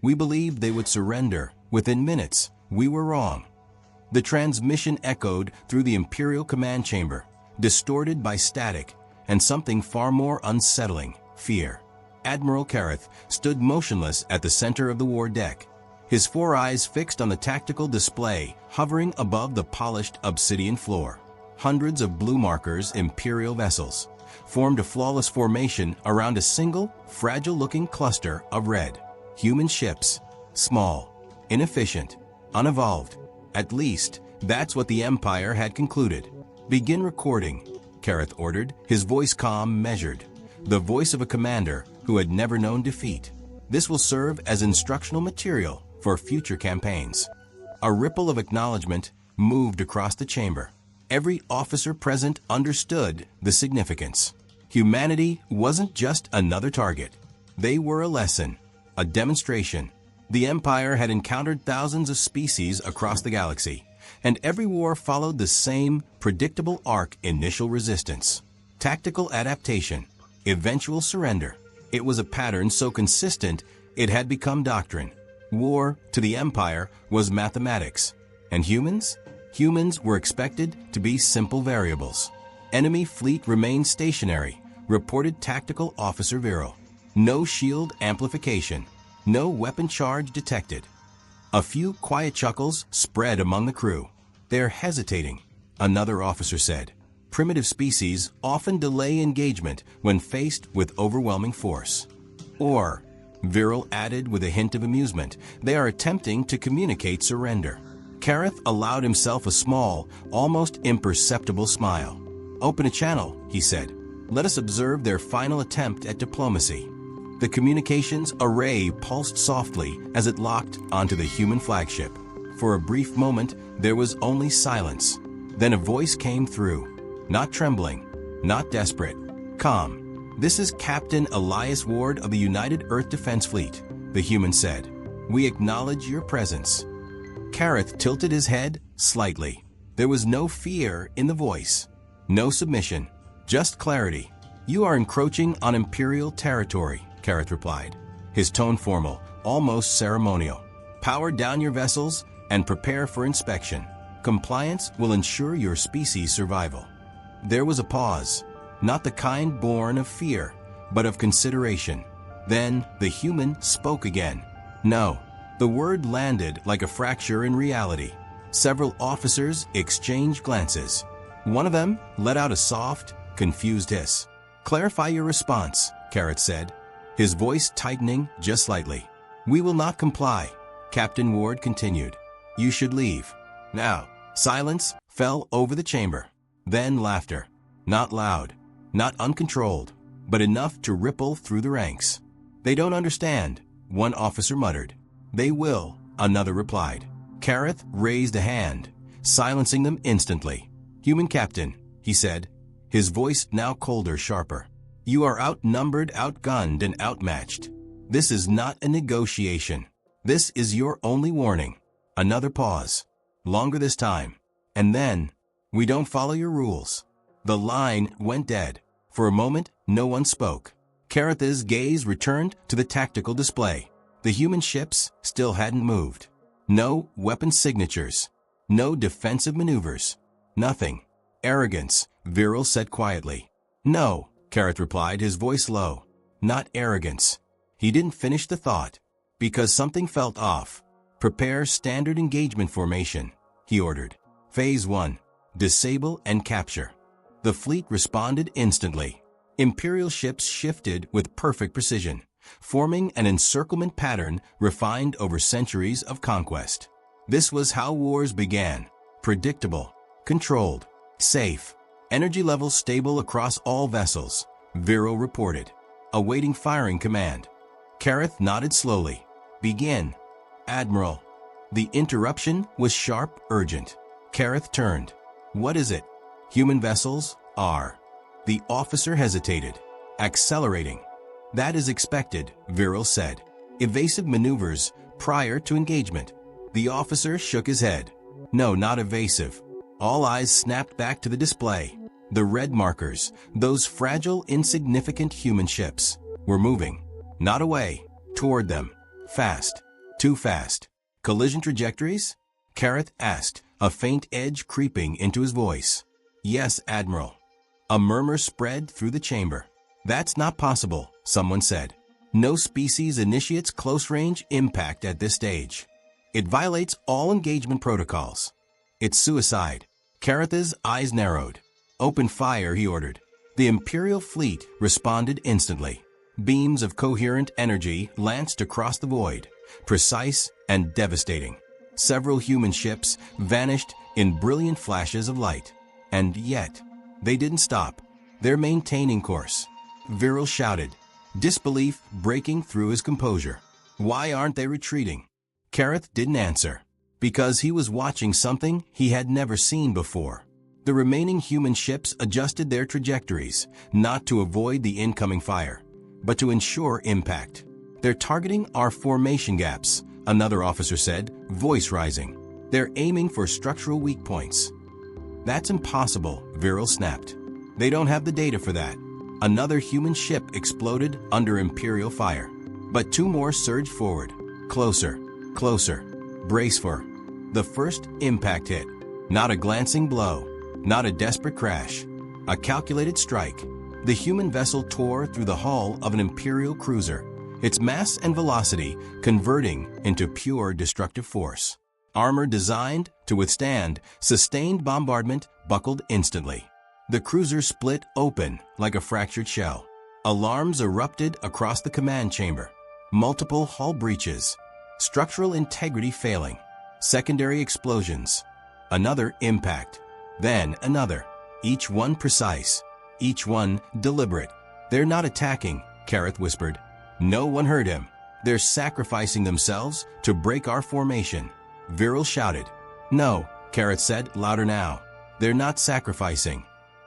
We believed they would surrender. Within minutes, we were wrong. The transmission echoed through the Imperial command chamber, distorted by static and something far more unsettling, fear. Admiral Kareth stood motionless at the center of the war deck, his four eyes fixed on the tactical display hovering above the polished obsidian floor. Hundreds of blue markers, Imperial vessels, formed a flawless formation around a single, fragile-looking cluster of red. Human ships, small, inefficient, unevolved. At least, that's what the Empire had concluded. "Begin recording," Kareth ordered, his voice calm, measured, the voice of a commander who had never known defeat. "This will serve as instructional material for future campaigns." A ripple of acknowledgement moved across the chamber. Every officer present understood the significance. Humanity wasn't just another target. They were a lesson, a demonstration. The Empire had encountered thousands of species across the galaxy, and every war followed the same predictable arc: initial resistance, tactical adaptation, eventual surrender. It was a pattern so consistent it had become doctrine. War, to the Empire, was mathematics. And humans? Humans were expected to be simple variables. "Enemy fleet remained stationary," reported Tactical Officer Viral. "No shield amplification. No weapon charge detected." A few quiet chuckles spread among the crew. "They're hesitating," another officer said. "Primitive species often delay engagement when faced with overwhelming force." Or, Viral added with a hint of amusement, "they are attempting to communicate surrender." Kareth allowed himself a small, almost imperceptible smile. "Open a channel," he said. "Let us observe their final attempt at diplomacy." The communications array pulsed softly as it locked onto the human flagship. For a brief moment, there was only silence. Then a voice came through. Not trembling, not desperate, calm. "This is Captain Elias Ward of the United Earth Defense Fleet," the human said. "We acknowledge your presence." Kareth tilted his head slightly. There was no fear in the voice, no submission, just clarity. "You are encroaching on Imperial territory," Kareth replied, his tone formal, almost ceremonial. "Power down your vessels and prepare for inspection. Compliance will ensure your species' survival." There was a pause, not the kind born of fear, but of consideration. Then the human spoke again. "No." The word landed like a fracture in reality. Several officers exchanged glances. One of them let out a soft, confused hiss. "Clarify your response," Kareth said, his voice tightening just slightly. "We will not comply," Captain Ward continued. "You should leave. Now." Silence fell over the chamber. Then laughter. Not loud, not uncontrolled, but enough to ripple through the ranks. "They don't understand," one officer muttered. "They will," another replied. Kareth raised a hand, silencing them instantly. "Human captain," he said, his voice now colder, sharper. "You are outnumbered, outgunned, and outmatched. This is not a negotiation. This is your only warning." Another pause. Longer this time. And then, "We don't follow your rules." The line went dead. For a moment, no one spoke. Kareth's gaze returned to the tactical display. The human ships still hadn't moved. No weapon signatures. No defensive maneuvers. Nothing. "Arrogance," Viral said quietly. "No," Kareth replied, his voice low. "Not arrogance." He didn't finish the thought, because something felt off. "Prepare standard engagement formation," he ordered. "Phase 1. Disable and capture." The fleet responded instantly. Imperial ships shifted with perfect precision, forming an encirclement pattern refined over centuries of conquest. This was how wars began. Predictable, controlled, safe. Energy levels stable across all vessels, Viral reported. Awaiting firing command. Kareth nodded slowly. "Begin." "Admiral." The interruption was sharp, urgent. Kareth turned. "What is it?" "Human vessels are." The officer hesitated. "Accelerating." "That is expected," Viral said. "Evasive maneuvers prior to engagement." The officer shook his head. "No, not evasive." All eyes snapped back to the display. The red markers, those fragile, insignificant human ships, were moving. Not away, toward them. Fast, Too fast. Collision trajectories? Kareth asked, a faint edge creeping into his voice. Yes, Admiral. A murmur spread through the chamber. That's not possible, someone said. No species initiates close-range impact at this stage. It violates all engagement protocols. It's suicide. Kareth's eyes narrowed. Open fire, he ordered. The Imperial fleet responded instantly. Beams of coherent energy lanced across the void, precise and devastating. Several human ships vanished in brilliant flashes of light. And yet, they didn't stop. They're maintaining course. Viral shouted, disbelief breaking through his composure. Why aren't they retreating? Kareth didn't answer, because he was watching something he had never seen before. The remaining human ships adjusted their trajectories, not to avoid the incoming fire, but to ensure impact. They're targeting our formation gaps, another officer said, voice rising. They're aiming for structural weak points. That's impossible, Viral snapped. They don't have the data for that. Another human ship exploded under Imperial fire. But two more surged forward. Closer, closer. Brace for. The first impact hit. Not a glancing blow. Not a desperate crash. A calculated strike. The human vessel tore through the hull of an Imperial cruiser, its mass and velocity converting into pure destructive force. Armor designed to withstand sustained bombardment buckled instantly. The cruiser split open like a fractured shell. Alarms erupted across the command chamber. Multiple hull breaches. Structural integrity failing. Secondary explosions. Another impact. Then another. Each one precise. Each one deliberate. They're not attacking, Kareth whispered. No one heard him. They're sacrificing themselves to break our formation. Viral shouted. No, Kareth said, louder now. They're not sacrificing.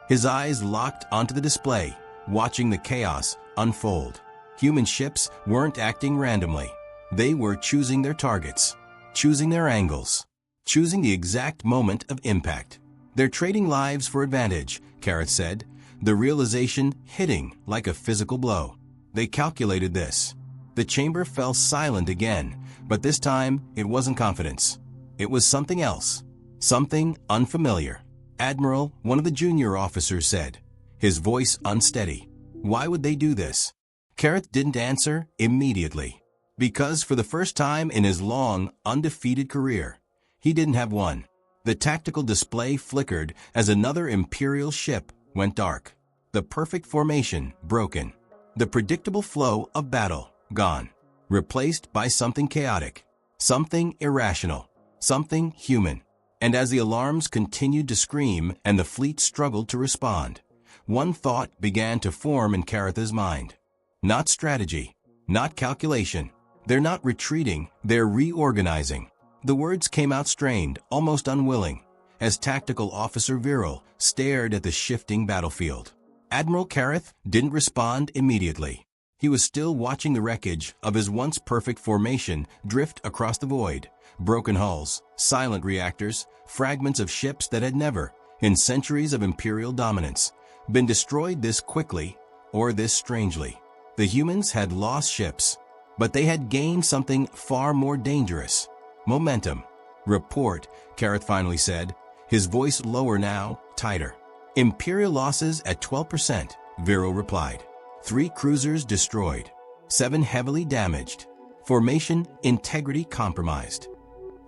His eyes locked onto the display, watching the chaos unfold. Human ships weren't acting randomly. They were choosing their targets, choosing their angles, choosing the exact moment of impact. They're trading lives for advantage, Kareth said, the realization hitting like a physical blow. They calculated this. The chamber fell silent again, but this time it wasn't confidence. It was something else, something unfamiliar. Admiral, one of the junior officers said, his voice unsteady. Why would they do this? Kareth didn't answer immediately, because for the first time in his long, undefeated career, he didn't have one. The tactical display flickered as another Imperial ship went dark. The perfect formation broken. The predictable flow of battle gone. Replaced by something chaotic, something irrational, something human. And as the alarms continued to scream and the fleet struggled to respond, one thought began to form in Kareth's mind. Not strategy, not calculation. They're not retreating, they're reorganizing. The words came out strained, almost unwilling, as Tactical Officer Viral stared at the shifting battlefield. Admiral Kareth didn't respond immediately. He was still watching the wreckage of his once perfect formation drift across the void. Broken hulls, silent reactors, fragments of ships that had never, in centuries of Imperial dominance, been destroyed this quickly or this strangely. The humans had lost ships, but they had gained something far more dangerous. Momentum. Report, Kareth finally said, his voice lower now, tighter. Imperial losses at 12%, Viral replied. 3 cruisers destroyed. 7 heavily damaged. Formation integrity compromised.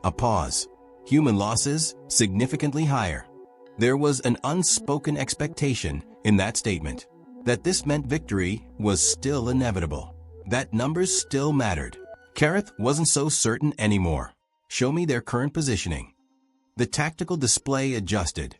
A pause. Human losses significantly higher. There was an unspoken expectation in that statement that this meant victory was still inevitable, that numbers still mattered. Kareth wasn't so certain anymore. Show me their current positioning. The tactical display adjusted,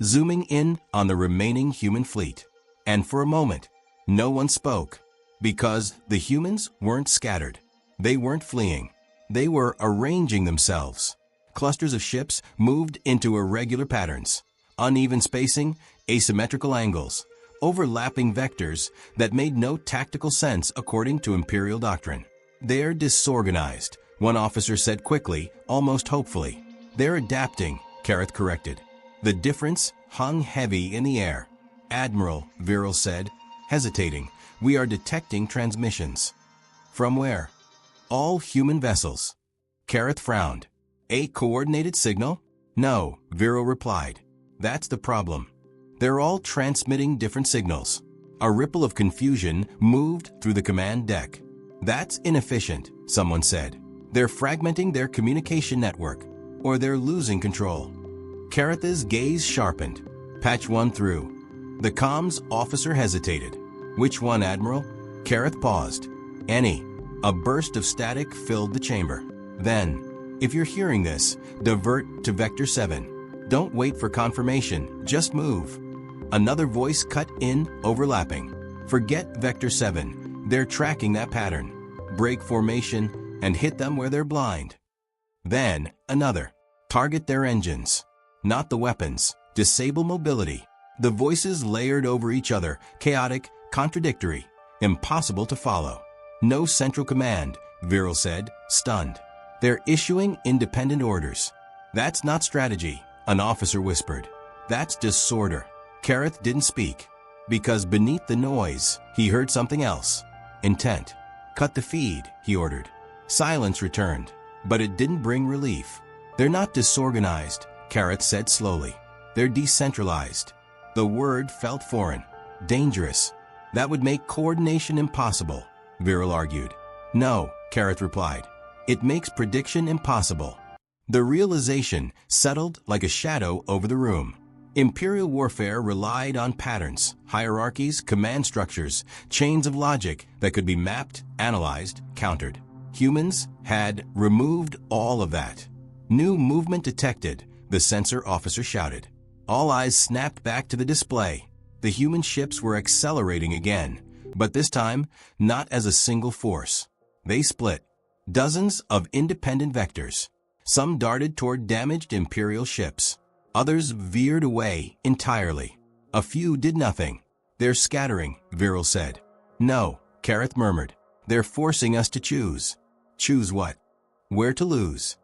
zooming in on the remaining human fleet. And for a moment, no one spoke, because the humans weren't scattered. They weren't fleeing. They were arranging themselves. Clusters of ships moved into irregular patterns, uneven spacing, asymmetrical angles, overlapping vectors that made no tactical sense according to Imperial doctrine. They're disorganized, one officer said quickly, almost hopefully. They're adapting, Kareth corrected. The difference hung heavy in the air. Admiral, Viral said, hesitating, we are detecting transmissions. From where? All human vessels. Kareth frowned. A coordinated signal? No, Viral replied. That's the problem. They're all transmitting different signals. A ripple of confusion moved through the command deck. That's inefficient, someone said. They're fragmenting their communication network, or they're losing control. Kareth's gaze sharpened. Patch 1 through. The comms officer hesitated. Which one, Admiral? Kareth paused. Any. A burst of static filled the chamber. Then, if you're hearing this, divert to Vector 7. Don't wait for confirmation, just move. Another voice cut in, overlapping. Forget Vector 7. They're tracking that pattern. Break formation and hit them where they're blind. Then, another. Target their engines. Not the weapons. Disable mobility. The voices layered over each other, chaotic, contradictory, impossible to follow. No central command, Viral said, stunned. They're issuing independent orders. That's not strategy, an officer whispered. That's disorder. Kareth didn't speak, because beneath the noise, he heard something else. Intent. Cut the feed, he ordered. Silence returned, but it didn't bring relief. They're not disorganized, Kareth said slowly. They're decentralized. The word felt foreign. Dangerous. That would make coordination impossible, Viral argued. No, Kareth replied. It makes prediction impossible. The realization settled like a shadow over the room. Imperial warfare relied on patterns, hierarchies, command structures, chains of logic that could be mapped, analyzed, countered. Humans had removed all of that. New movement detected, the sensor officer shouted. All eyes snapped back to the display. The human ships were accelerating again, but this time not as a single force. They split. Dozens of independent vectors. Some darted toward damaged Imperial ships. Others veered away entirely. A few did nothing. They're scattering, Viral said. No, Kareth murmured. They're forcing us to choose. Choose what? Where to lose?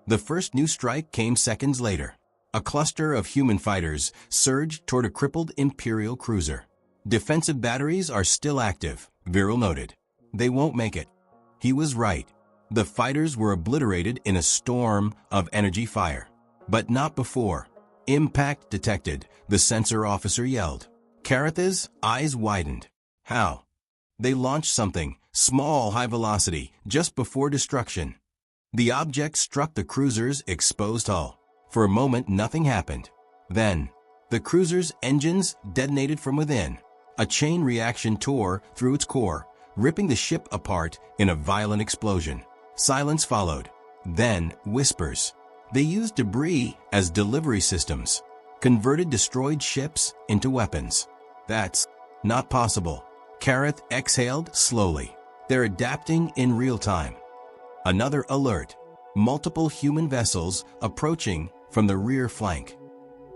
The first new strike came seconds later. A cluster of human fighters surged toward a crippled Imperial cruiser. Defensive batteries are still active, Viral noted. They won't make it. He was right. The fighters were obliterated in a storm of energy fire. But not before. Impact detected, the sensor officer yelled. Kareth's eyes widened. How? They launched something, small, high velocity, just before destruction. The object struck the cruiser's exposed hull. For a moment, nothing happened. Then, the cruiser's engines detonated from within. A chain reaction tore through its core, ripping the ship apart in a violent explosion. Silence followed. Then, whispers. They used debris as delivery systems, converted destroyed ships into weapons. That's not possible. Kareth exhaled slowly. They're adapting in real time. Another alert. Multiple human vessels approaching from the rear flank.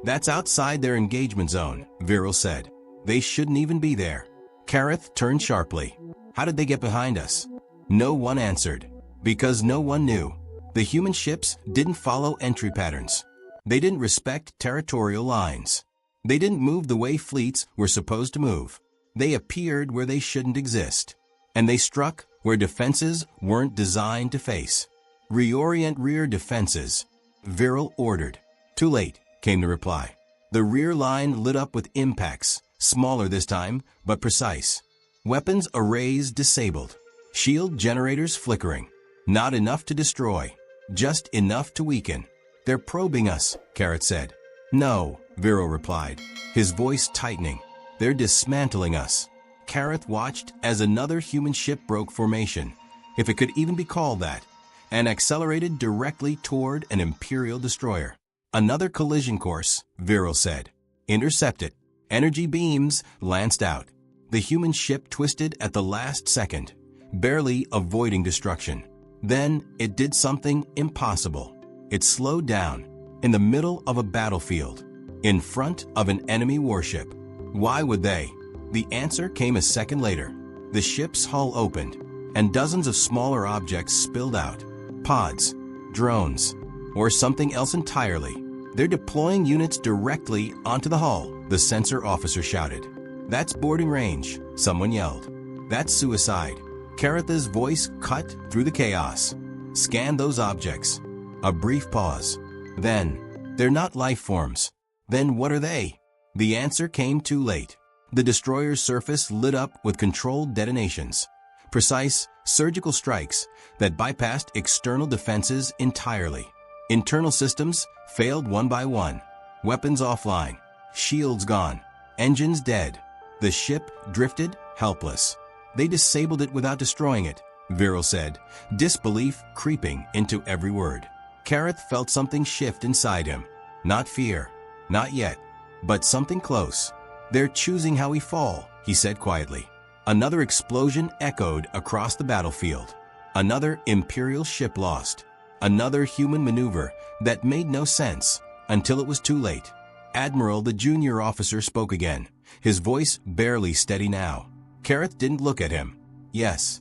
That's outside their engagement zone, Viral said. They shouldn't even be there. Kareth turned sharply. How did they get behind us? No one answered. Because no one knew. The human ships didn't follow entry patterns. They didn't respect territorial lines. They didn't move the way fleets were supposed to move. They appeared where they shouldn't exist. And they struck where defenses weren't designed to face. Reorient rear defenses, Viral ordered. Too late, came the reply. The rear line lit up with impacts, smaller this time, but precise. Weapons arrays disabled. Shield generators flickering. Not enough to destroy. Just enough to weaken. They're probing us, Kareth said. No, Viral replied, his voice tightening. They're dismantling us. Kareth watched as another human ship broke formation, if it could even be called that, and accelerated directly toward an Imperial destroyer. Another collision course, Viral said. Intercept it. Energy beams lanced out. The human ship twisted at the last second, barely avoiding destruction. Then it did something impossible. It slowed down, in the middle of a battlefield, in front of an enemy warship. Why would they? The answer came a second later. The ship's hull opened, and dozens of smaller objects spilled out. Pods, drones, or something else entirely. They're deploying units directly onto the hull, the sensor officer shouted. That's boarding range, someone yelled. That's suicide. Kareth's voice cut through the chaos. Scan those objects. A brief pause. Then, they're not life forms. Then what are they? The answer came too late. The destroyer's surface lit up with controlled detonations. Precise, surgical strikes that bypassed external defenses entirely. Internal systems failed one by one. Weapons offline. Shields gone. Engines dead. The ship drifted, helpless. They disabled it without destroying it, Viral said, disbelief creeping into every word. Kareth felt something shift inside him. Not fear. Not yet. But something close. They're choosing how we fall, he said quietly. Another explosion echoed across the battlefield. Another Imperial ship lost. Another human maneuver that made no sense until it was too late. Admiral, the junior officer, spoke again, his voice barely steady now. Kareth didn't look at him. Yes.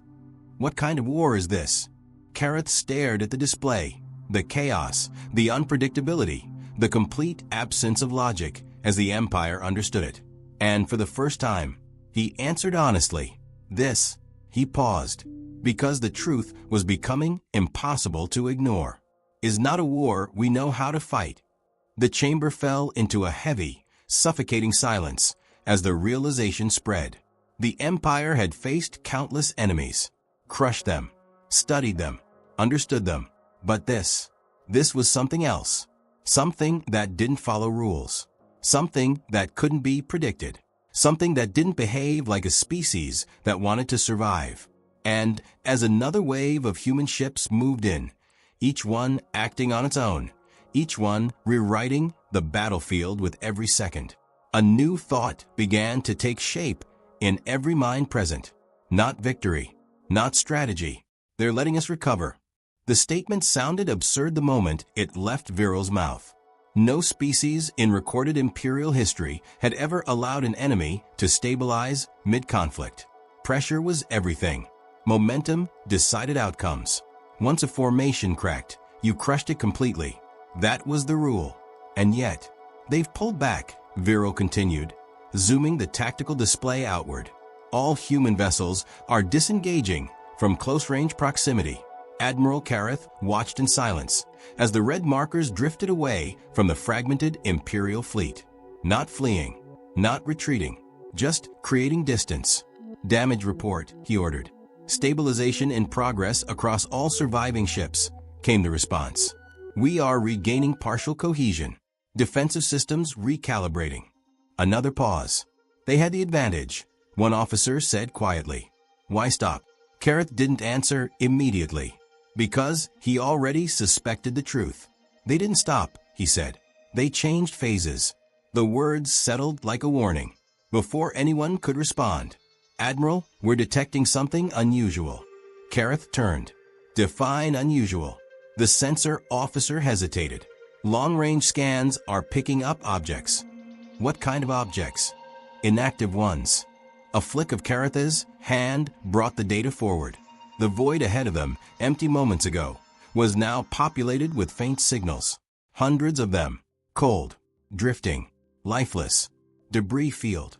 What kind of war is this? Kareth stared at the display. The chaos, the unpredictability, the complete absence of logic as the Empire understood it. And for the first time, he answered honestly. This, he paused, because the truth was becoming impossible to ignore, is not a war we know how to fight. The chamber fell into a heavy, suffocating silence as the realization spread. The Empire had faced countless enemies, crushed them, studied them, understood them. But this was something else. Something that didn't follow rules. Something that couldn't be predicted. Something that didn't behave like a species that wanted to survive. And as another wave of human ships moved in, each one acting on its own, each one rewriting the battlefield with every second, a new thought began to take shape in every mind present. Not victory, not strategy. They're letting us recover. The statement sounded absurd the moment it left Viral's mouth. No species in recorded Imperial history had ever allowed an enemy to stabilize mid-conflict. Pressure was everything. Momentum decided outcomes. Once a formation cracked, you crushed it completely. That was the rule. And yet, they've pulled back, Viral continued, zooming the tactical display outward. All human vessels are disengaging from close-range proximity. Admiral Kareth watched in silence as the red markers drifted away from the fragmented Imperial fleet. Not fleeing, not retreating, just creating distance. Damage report, he ordered. Stabilization in progress across all surviving ships, came the response. We are regaining partial cohesion. Defensive systems recalibrating. Another pause. They had the advantage, one officer said quietly. Why stop? Kareth didn't answer immediately, because he already suspected the truth. They didn't stop, he said. They changed phases. The words settled like a warning. Before anyone could respond. Admiral, we're detecting something unusual. Kareth turned. Define unusual. The sensor officer hesitated. Long-range scans are picking up objects. What kind of objects? Inactive ones. A flick of Kareth's hand brought the data forward. The void ahead of them, empty moments ago, was now populated with faint signals. Hundreds of them. Cold. Drifting. Lifeless. Debris field.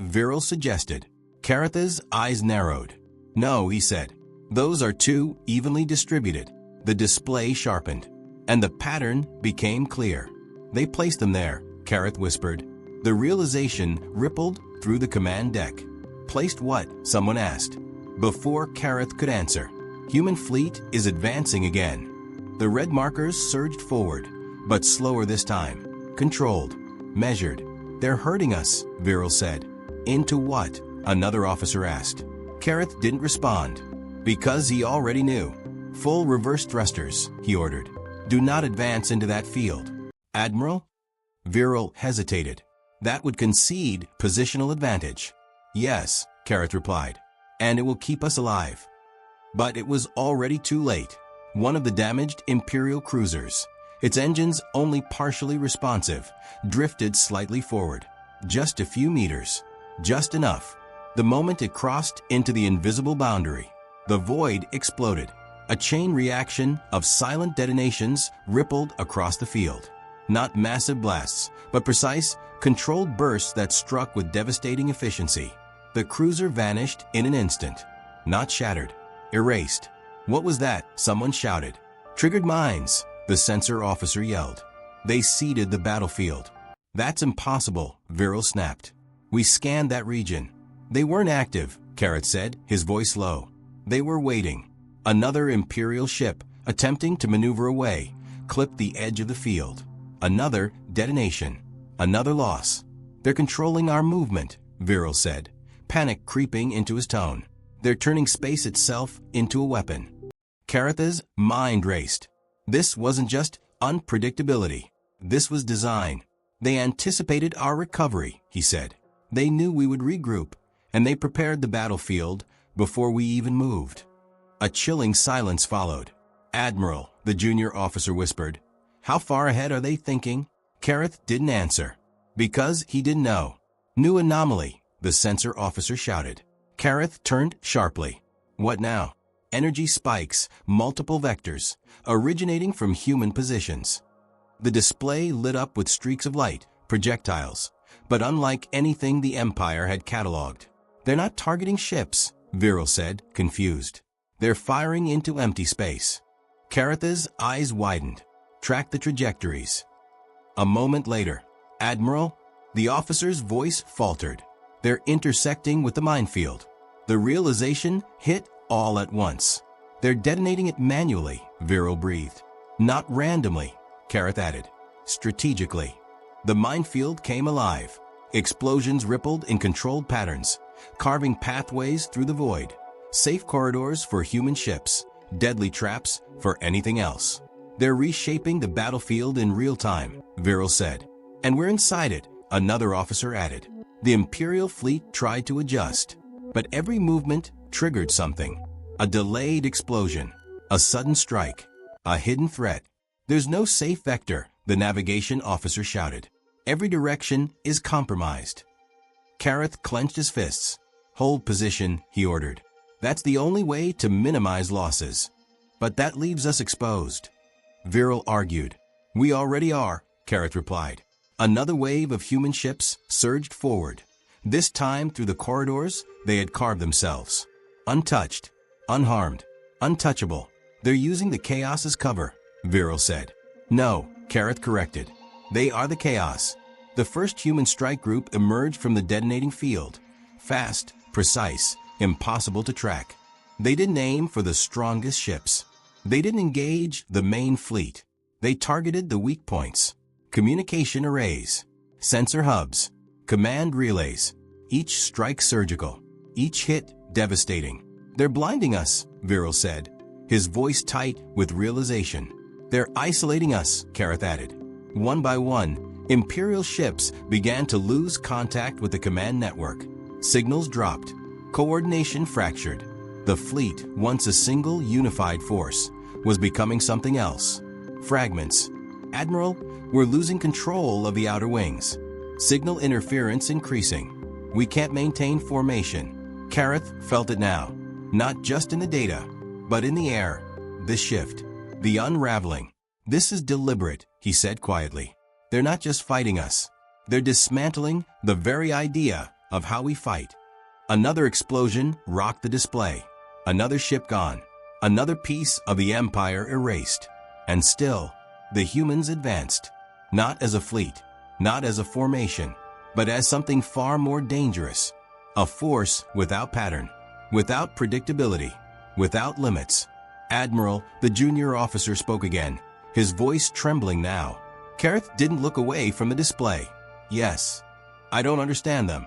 Viral suggested. Kareth's eyes narrowed. No, he said. Those are too evenly distributed. The display sharpened. And the pattern became clear. They placed them there, Kareth whispered. The realization rippled through the command deck. Placed what? Someone asked. Before Kareth could answer, human fleet is advancing again. The red markers surged forward, but slower this time. Controlled. Measured. They're hurting us, Viral said. Into what? Another officer asked. Kareth didn't respond, because he already knew. Full reverse thrusters, he ordered. Do not advance into that field. Admiral? Viral hesitated. That would concede positional advantage. Yes, Kareth replied. And it will keep us alive. But it was already too late. One of the damaged Imperial cruisers, its engines only partially responsive, drifted slightly forward. Just a few meters. Just enough. The moment it crossed into the invisible boundary, the void exploded. A chain reaction of silent detonations rippled across the field. Not massive blasts, but precise, controlled bursts that struck with devastating efficiency. The cruiser vanished in an instant. Not shattered. Erased. What was that? Someone shouted. Triggered mines, the sensor officer yelled. They seeded the battlefield. That's impossible, Viral snapped. We scanned that region. They weren't active, Carrot said, his voice low. They were waiting. Another Imperial ship, attempting to maneuver away, clipped the edge of the field. Another detonation. Another loss. They're controlling our movement, Viral said, panic creeping into his tone. They're turning space itself into a weapon. Caratha's mind raced. This wasn't just unpredictability. This was design. They anticipated our recovery, he said. They knew we would regroup, and they prepared the battlefield before we even moved. A chilling silence followed. Admiral, the junior officer whispered. How far ahead are they thinking? Carath didn't answer. Because he didn't know. New anomaly, the sensor officer shouted. Carath turned sharply. What now? Energy spikes, multiple vectors, originating from human positions. The display lit up with streaks of light, projectiles, but unlike anything the Empire had cataloged. They're not targeting ships, Viral said, confused. They're firing into empty space. Caratha's eyes widened. Track the trajectories. A moment later, Admiral, the officer's voice faltered. They're intersecting with the minefield. The realization hit all at once. They're detonating it manually, Viral breathed. Not randomly, Carath added. Strategically. The minefield came alive. Explosions rippled in controlled patterns, carving pathways through the void. Safe corridors for human ships, deadly traps for anything else. They're reshaping the battlefield in real time, Viral said. And we're inside it, another officer added. The Imperial fleet tried to adjust, but every movement triggered something. A delayed explosion, a sudden strike, a hidden threat. There's no safe vector, the navigation officer shouted. Every direction is compromised. Carath clenched his fists. Hold position, he ordered. That's the only way to minimize losses. But that leaves us exposed. Viral argued. We already are, Carath replied. Another wave of human ships surged forward. This time through the corridors they had carved themselves. Untouched, unharmed, untouchable. They're using the chaos as cover, Viral said. No, Carath corrected. They are the chaos. The first human strike group emerged from the detonating field. Fast, precise, impossible to track. They didn't aim for the strongest ships. They didn't engage the main fleet. They targeted the weak points. Communication arrays, sensor hubs, command relays. Each strike surgical, each hit devastating. They're blinding us, Viral said, his voice tight with realization. They're isolating us, Carath added. One by one, Imperial ships began to lose contact with the command network. Signals dropped. Coordination fractured. The fleet, once a single unified force, was becoming something else. Fragments. Admiral, we're losing control of the outer wings. Signal interference increasing. We can't maintain formation. Carath felt it now. Not just in the data, but in the air. The shift. The unraveling. This is deliberate, he said quietly. They're not just fighting us. They're dismantling the very idea of how we fight. Another explosion rocked the display. Another ship gone. Another piece of the Empire erased. And still, the humans advanced. Not as a fleet, not as a formation, but as something far more dangerous. A force without pattern, without predictability, without limits. Admiral, the junior officer spoke again, his voice trembling now. Carath didn't look away from the display. Yes, I don't understand them.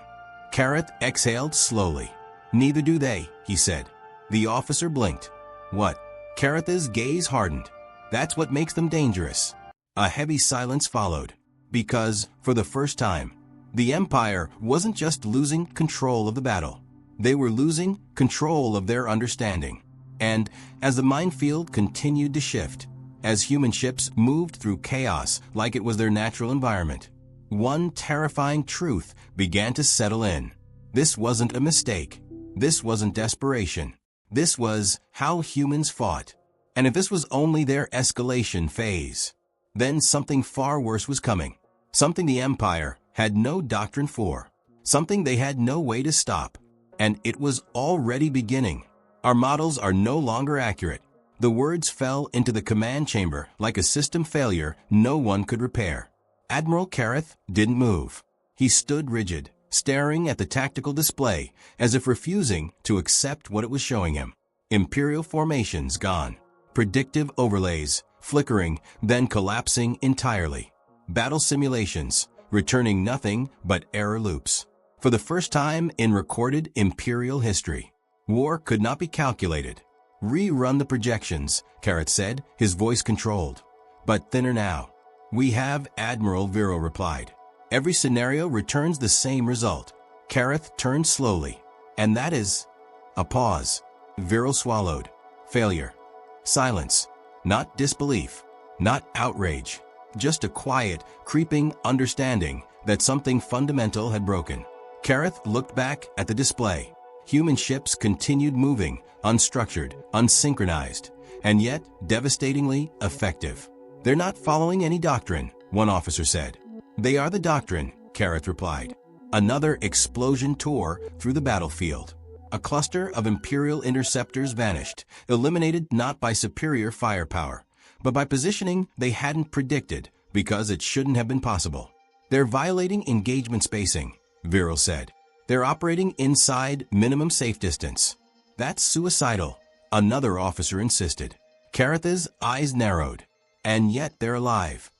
Carath exhaled slowly. Neither do they, he said. The officer blinked. What? Carath's gaze hardened. That's what makes them dangerous. A heavy silence followed, because, for the first time, the Empire wasn't just losing control of the battle. They were losing control of their understanding. And, as the minefield continued to shift, as human ships moved through chaos like it was their natural environment, one terrifying truth began to settle in. This wasn't a mistake. This wasn't desperation. This was how humans fought. And if this was only their escalation phase, then something far worse was coming. Something the Empire had no doctrine for. Something they had no way to stop. And it was already beginning. Our models are no longer accurate, The words fell into the command chamber like a system failure no one could repair. Admiral Kareth didn't move. He stood rigid, staring at the tactical display as if refusing to accept what it was showing him. Imperial formations gone. Predictive overlays, flickering, then collapsing entirely. Battle simulations, returning nothing but error loops. For the first time in recorded Imperial history, war could not be calculated. Rerun the projections, Kareth said, his voice controlled. But thinner now. We have, Admiral Viro replied. Every scenario returns the same result. Kareth turned slowly. And that is... A pause. Viro swallowed. Failure. Silence. Not disbelief. Not outrage. Just a quiet, creeping understanding that something fundamental had broken. Kareth looked back at the display. Human ships continued moving, unstructured, unsynchronized, and yet devastatingly effective. They're not following any doctrine, one officer said. They are the doctrine, Kareth replied. Another explosion tore through the battlefield. A cluster of Imperial interceptors vanished, eliminated not by superior firepower, but by positioning they hadn't predicted because it shouldn't have been possible. They're violating engagement spacing, Viro said. They're operating inside minimum safe distance. That's suicidal, another officer insisted. Kareth's eyes narrowed. And yet they're alive.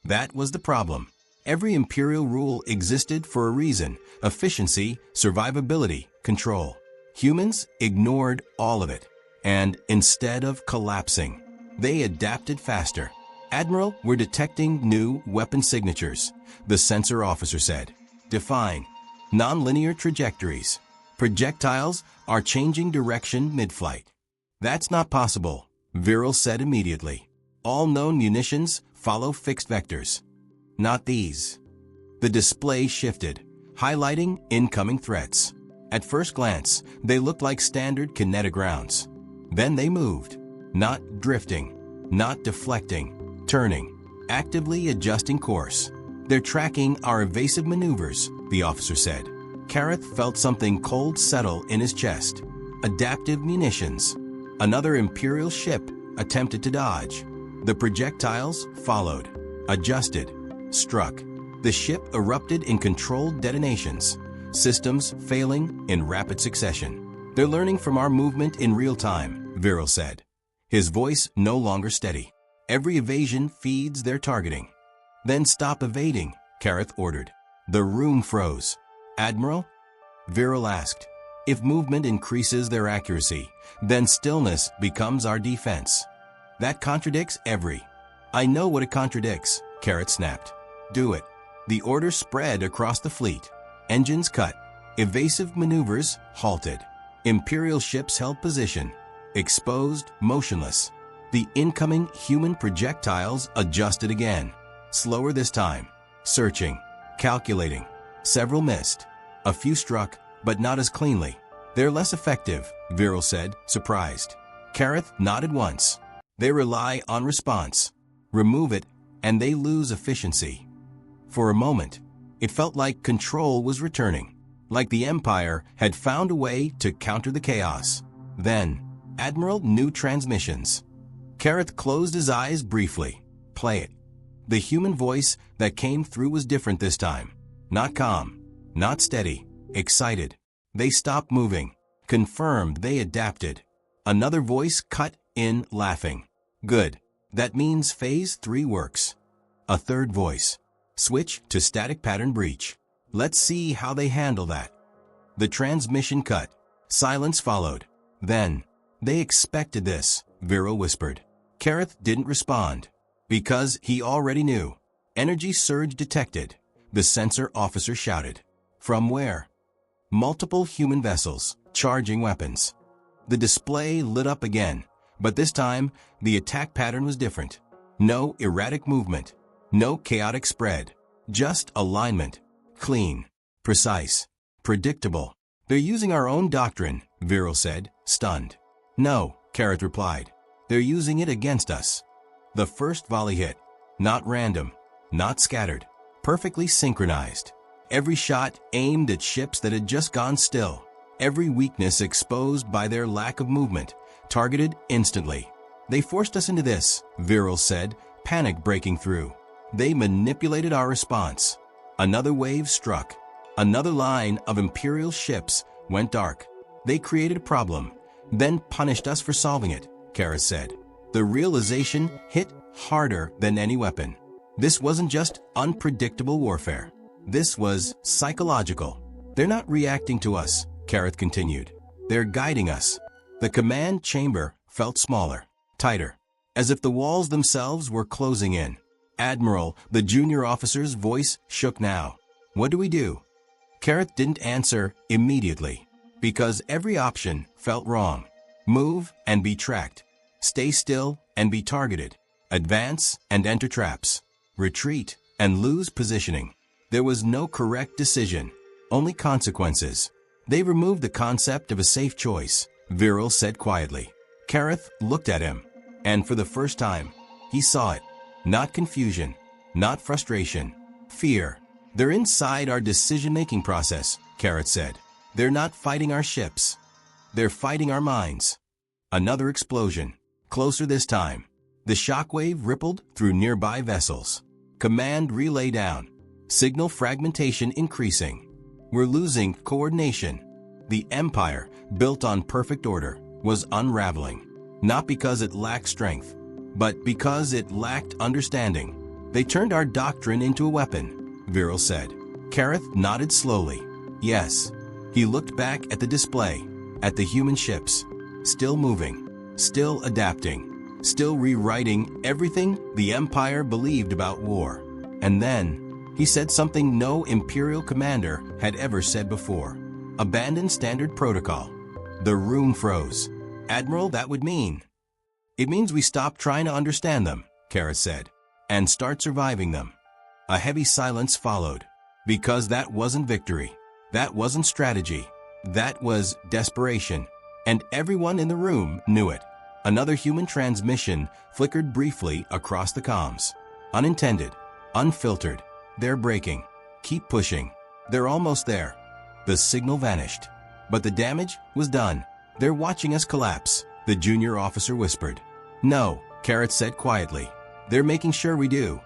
That was the problem. Every Imperial rule existed for a reason: efficiency, survivability, control. Humans ignored all of it, and instead of collapsing, they adapted faster. Admiral, we're detecting new weapon signatures, the sensor officer said. Define. Non-linear trajectories. Projectiles are changing direction mid-flight. That's not possible, Viro said immediately. All known munitions follow fixed vectors. Not these. The display shifted, highlighting incoming threats. At first glance, they looked like standard kinetic rounds. Then they moved, not drifting, not deflecting, turning, actively adjusting course. They're tracking our evasive maneuvers, the officer said. Kareth felt something cold settle in his chest. Adaptive munitions. Another Imperial ship attempted to dodge. The projectiles followed, adjusted, struck. The ship erupted in controlled detonations, systems failing in rapid succession. They're learning from our movement in real time, Viro said. His voice no longer steady. Every evasion feeds their targeting. Then stop evading, Kareth ordered. The room froze. Admiral? Viro asked. If movement increases their accuracy, then stillness becomes our defense. That contradicts every... I know what it contradicts, Kareth snapped. Do it. The order spread across the fleet. Engines cut. Evasive maneuvers halted. Imperial ships held position. Exposed, motionless. The incoming human projectiles adjusted again. Slower this time. Searching. Calculating. Several missed. A few struck, but not as cleanly. They're less effective, Viro said, surprised. Kareth nodded once. They rely on response. Remove it, and they lose efficiency. For a moment, it felt like control was returning, like the Empire had found a way to counter the chaos. Then, Admiral, new transmissions. Kareth closed his eyes briefly. Play it. The human voice that came through was different this time. Not calm, not steady, excited. They stopped moving. Confirmed they adapted. Another voice cut in, laughing. Good. That means Phase 3 works. A third voice. Switch to static pattern breach. Let's see how they handle that. The transmission cut. Silence followed. Then, they expected this, Viro whispered. Kareth didn't respond. Because he already knew. Energy surge detected. The sensor officer shouted. From where? Multiple human vessels, charging weapons. The display lit up again. But this time, the attack pattern was different. No erratic movement. No chaotic spread. Just alignment. Clean. Precise. Predictable. They're using our own doctrine, Viro said, stunned. No, Kareth replied. They're using it against us. The first volley hit. Not random. Not scattered. Perfectly synchronized. Every shot aimed at ships that had just gone still. Every weakness exposed by their lack of movement. Targeted instantly. They forced us into this, Viral said, panic breaking through. They manipulated our response. Another wave struck. Another line of Imperial ships went dark. They created a problem, then punished us for solving it, Kara said. The realization hit harder than any weapon. This wasn't just unpredictable warfare. This was psychological. They're not reacting to us, Kareth continued. They're guiding us. The command chamber felt smaller, tighter, as if the walls themselves were closing in. Admiral, the junior officer's voice shook now. What do we do? Kareth didn't answer immediately, because every option felt wrong. Move and be tracked. Stay still and be targeted. Advance and enter traps. Retreat and lose positioning. There was no correct decision, only consequences. They removed the concept of a safe choice, Viral said quietly. Kareth looked at him, and for the first time, he saw it. Not confusion, not frustration, fear. They're inside our decision-making process, Kareth said. They're not fighting our ships. They're fighting our minds. Another explosion, closer this time. The shockwave rippled through nearby vessels. Command relay down. Signal fragmentation increasing. We're losing coordination. The empire, built on perfect order, was unraveling. Not because it lacked strength, but because it lacked understanding. They turned our doctrine into a weapon, Viral said. Kareth nodded slowly. Yes. He looked back at the display, at the human ships. Still moving, still adapting, still rewriting everything the Empire believed about war. And then, he said something no Imperial commander had ever said before. Abandon standard protocol. The room froze. Admiral, that would mean? It means we stop trying to understand them, Kara said, and start surviving them. A heavy silence followed, because that wasn't victory. That wasn't strategy. That was desperation. And everyone in the room knew it. Another human transmission flickered briefly across the comms. Unintended, unfiltered. They're breaking. Keep pushing. They're almost there. The signal vanished. But the damage was done. They're watching us collapse, the junior officer whispered. No, Kareth said quietly. They're making sure we do.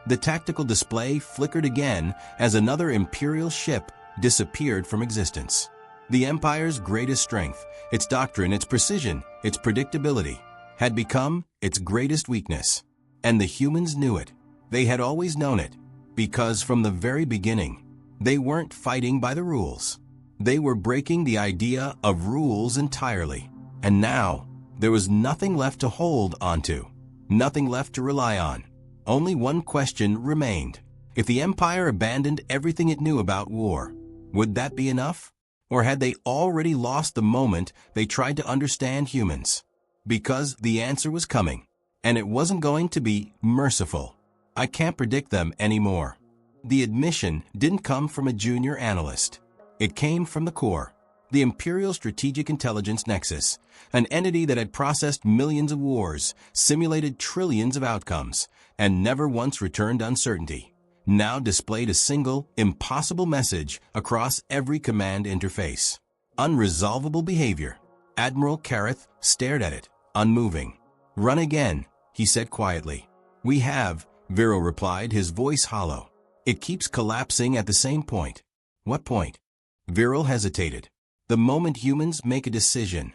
The tactical display flickered again as another Imperial ship disappeared from existence. The Empire's greatest strength, its doctrine, its precision, its predictability, had become its greatest weakness. And the humans knew it. They had always known it. Because from the very beginning, they weren't fighting by the rules. They were breaking the idea of rules entirely. And now, there was nothing left to hold onto, nothing left to rely on. Only one question remained. If the Empire abandoned everything it knew about war, would that be enough? Or had they already lost the moment they tried to understand humans? Because the answer was coming, and it wasn't going to be merciful. I can't predict them anymore. The admission didn't come from a junior analyst. It came from the core, the Imperial Strategic Intelligence Nexus, an entity that had processed millions of wars, simulated trillions of outcomes, and never once returned uncertainty. Now displayed a single, impossible message across every command interface. Unresolvable behavior. Admiral Kareth stared at it, unmoving. Run again, he said quietly. We have, Viral replied, his voice hollow. It keeps collapsing at the same point. What point? Viral hesitated. The moment humans make a decision.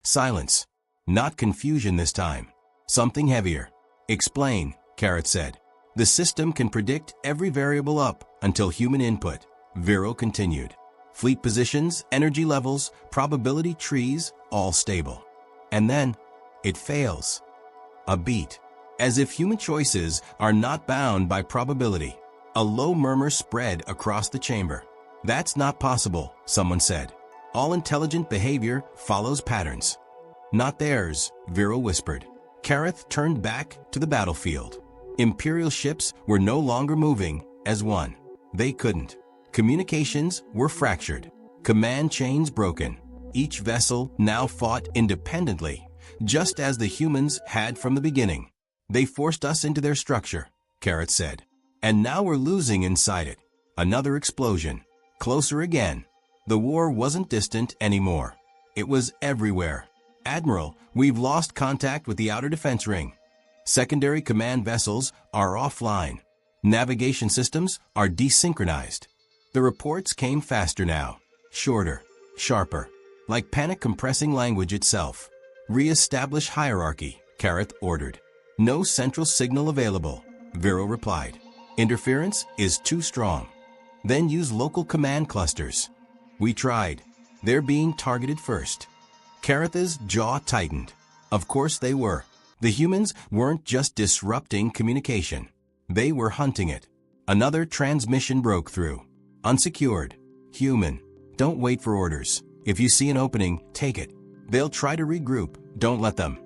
Silence. Not confusion this time. Something heavier. Explain, Kareth said. The system can predict every variable up until human input, Viral continued. Fleet positions, energy levels, probability trees, all stable. And then, it fails. A beat. As if human choices are not bound by probability. A low murmur spread across the chamber. That's not possible, someone said. All intelligent behavior follows patterns. Not theirs, Viral whispered. Kareth turned back to the battlefield. Imperial ships were no longer moving as one. They couldn't. Communications were fractured. Command chains broken. Each vessel now fought independently, just as the humans had from the beginning. They forced us into their structure, Kareth said. And now we're losing inside it. Another explosion. Closer again. The war wasn't distant anymore. It was everywhere. Admiral, we've lost contact with the outer defense ring. Secondary command vessels are offline. Navigation systems are desynchronized. The reports came faster now, shorter, sharper, like panic-compressing language itself. Re-establish hierarchy, Kareth ordered. No central signal available, Viral replied. Interference is too strong. Then use local command clusters. We tried. They're being targeted first. Kareth's jaw tightened. Of course they were. The humans weren't just disrupting communication. They were hunting it. Another transmission broke through. Unsecured. Human. Don't wait for orders. If you see an opening, take it. They'll try to regroup. Don't let them.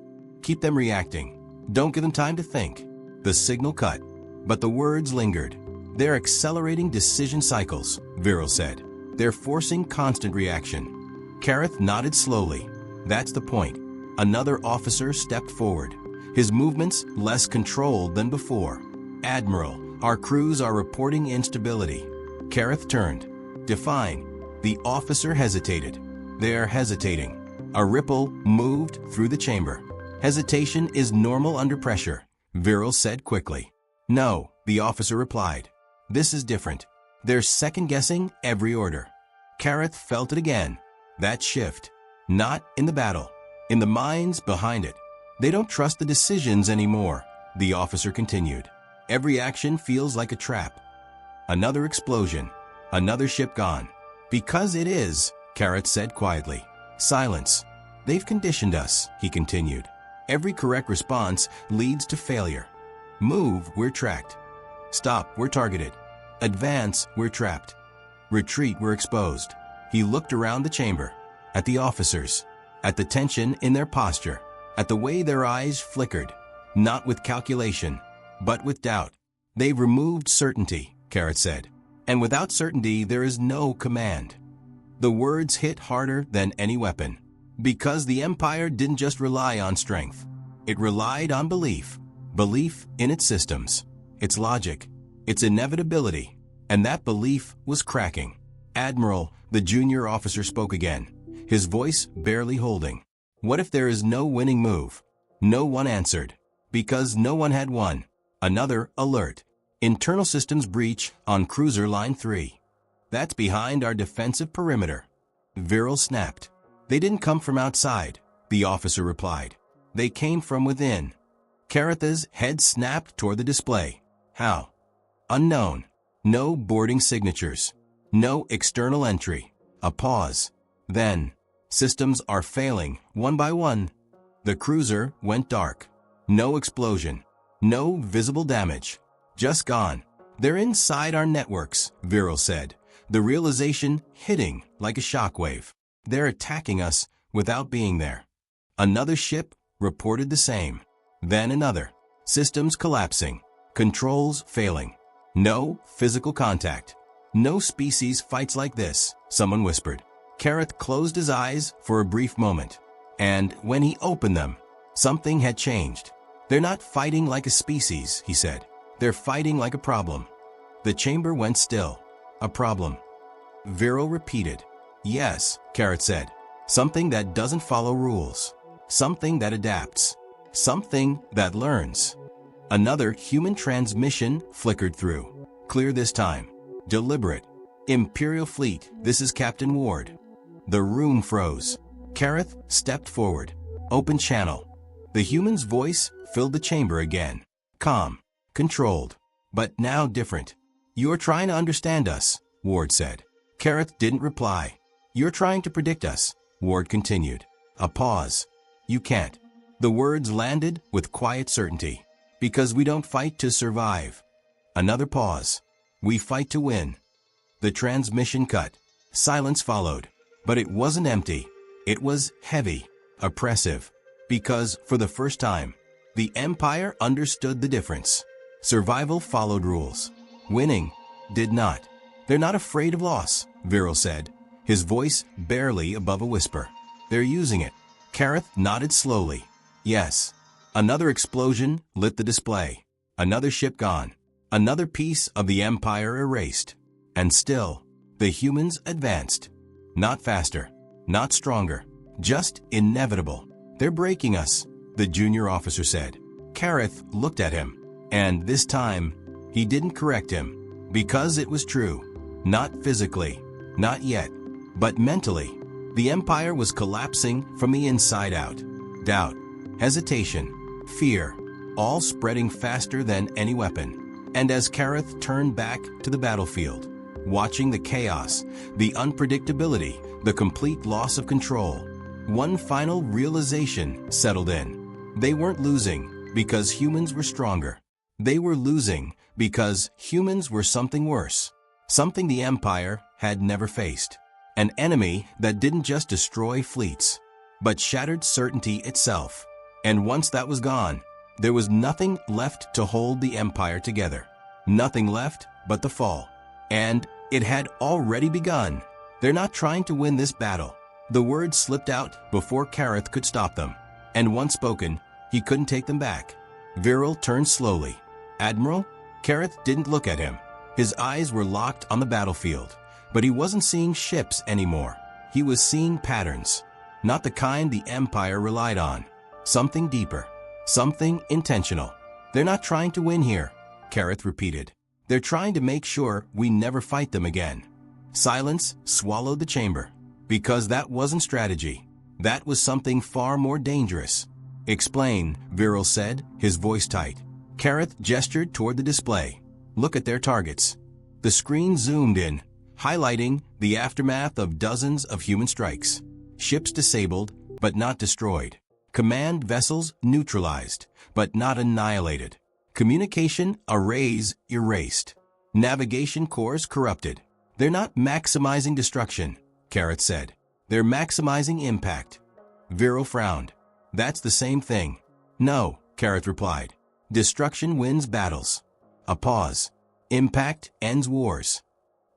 Keep them reacting. Don't give them time to think. The signal cut. But the words lingered. They're accelerating decision cycles, Viral said. They're forcing constant reaction. Kareth nodded slowly. That's the point. Another officer stepped forward. His movements less controlled than before. Admiral, our crews are reporting instability. Kareth turned. Define. The officer hesitated. They're hesitating. A ripple moved through the chamber. Hesitation is normal under pressure, Viral said quickly. No, the officer replied. This is different. They're second-guessing every order. Kareth felt it again. That shift. Not in the battle. In the minds behind it. They don't trust the decisions anymore, the officer continued. Every action feels like a trap. Another explosion. Another ship gone. Because it is, Kareth said quietly. Silence. They've conditioned us, he continued. Every correct response leads to failure. Move, we're tracked. Stop, we're targeted. Advance, we're trapped. Retreat, we're exposed. He looked around the chamber, at the officers, at the tension in their posture, at the way their eyes flickered, not with calculation, but with doubt. They've removed certainty, Kareth said. And without certainty, there is no command. The words hit harder than any weapon. Because the Empire didn't just rely on strength. It relied on belief. Belief in its systems, its logic, its inevitability. And that belief was cracking. Admiral, the junior officer spoke again, his voice barely holding. What if there is no winning move? No one answered. Because no one had won. Another alert. Internal systems breach on Cruiser Line 3. That's behind our defensive perimeter. Viral snapped. They didn't come from outside, the officer replied. They came from within. Kareth's head snapped toward the display. How? Unknown. No boarding signatures. No external entry. A pause. Then, systems are failing, one by one. The cruiser went dark. No explosion. No visible damage. Just gone. They're inside our networks, Viral said, the realization hitting like a shockwave. They're attacking us without being there. Another ship reported the same. Then another. Systems collapsing. Controls failing. No physical contact. No species fights like this, someone whispered. Kareth closed his eyes for a brief moment. And when he opened them, something had changed. They're not fighting like a species, he said. They're fighting like a problem. The chamber went still. A problem. Viral repeated. Yes, Kareth said. Something that doesn't follow rules. Something that adapts. Something that learns. Another human transmission flickered through. Clear this time. Deliberate. Imperial Fleet, this is Captain Ward. The room froze. Kareth stepped forward. Open channel. The human's voice filled the chamber again. Calm. Controlled. But now different. You're trying to understand us, Ward said. Kareth didn't reply. You're trying to predict us, Ward continued. A pause. You can't. The words landed with quiet certainty. Because we don't fight to survive. Another pause. We fight to win. The transmission cut. Silence followed. But it wasn't empty. It was heavy, oppressive. Because, for the first time, the Empire understood the difference. Survival followed rules. Winning did not. They're not afraid of loss, Viral said, his voice barely above a whisper. They're using it. Kareth nodded slowly. Yes. Another explosion lit the display. Another ship gone. Another piece of the Empire erased. And still, the humans advanced. Not faster, not stronger, just inevitable. They're breaking us, the junior officer said. Kareth looked at him, and this time, he didn't correct him, because it was true. Not physically, not yet, but mentally. The Empire was collapsing from the inside out. Doubt, hesitation, fear, all spreading faster than any weapon. And as Kareth turned back to the battlefield, watching the chaos, the unpredictability, the complete loss of control, one final realization settled in. They weren't losing because humans were stronger. They were losing because humans were something worse, something the Empire had never faced. An enemy that didn't just destroy fleets, but shattered certainty itself. And once that was gone, there was nothing left to hold the Empire together. Nothing left but the fall. And it had already begun. They're not trying to win this battle. The words slipped out before Kareth could stop them. And once spoken, he couldn't take them back. Viral turned slowly. Admiral? Kareth didn't look at him. His eyes were locked on the battlefield. But he wasn't seeing ships anymore. He was seeing patterns. Not the kind the Empire relied on. Something deeper. Something intentional. They're not trying to win here, Kareth repeated. They're trying to make sure we never fight them again. Silence swallowed the chamber. Because that wasn't strategy. That was something far more dangerous. Explain, Viral said, his voice tight. Kareth gestured toward the display. Look at their targets. The screen zoomed in, highlighting the aftermath of dozens of human strikes. Ships disabled, but not destroyed. Command vessels neutralized, but not annihilated. Communication arrays erased. Navigation cores corrupted. They're not maximizing destruction, Kareth said. They're maximizing impact. Viral frowned. That's the same thing. No, Kareth replied. Destruction wins battles. A pause. Impact ends wars.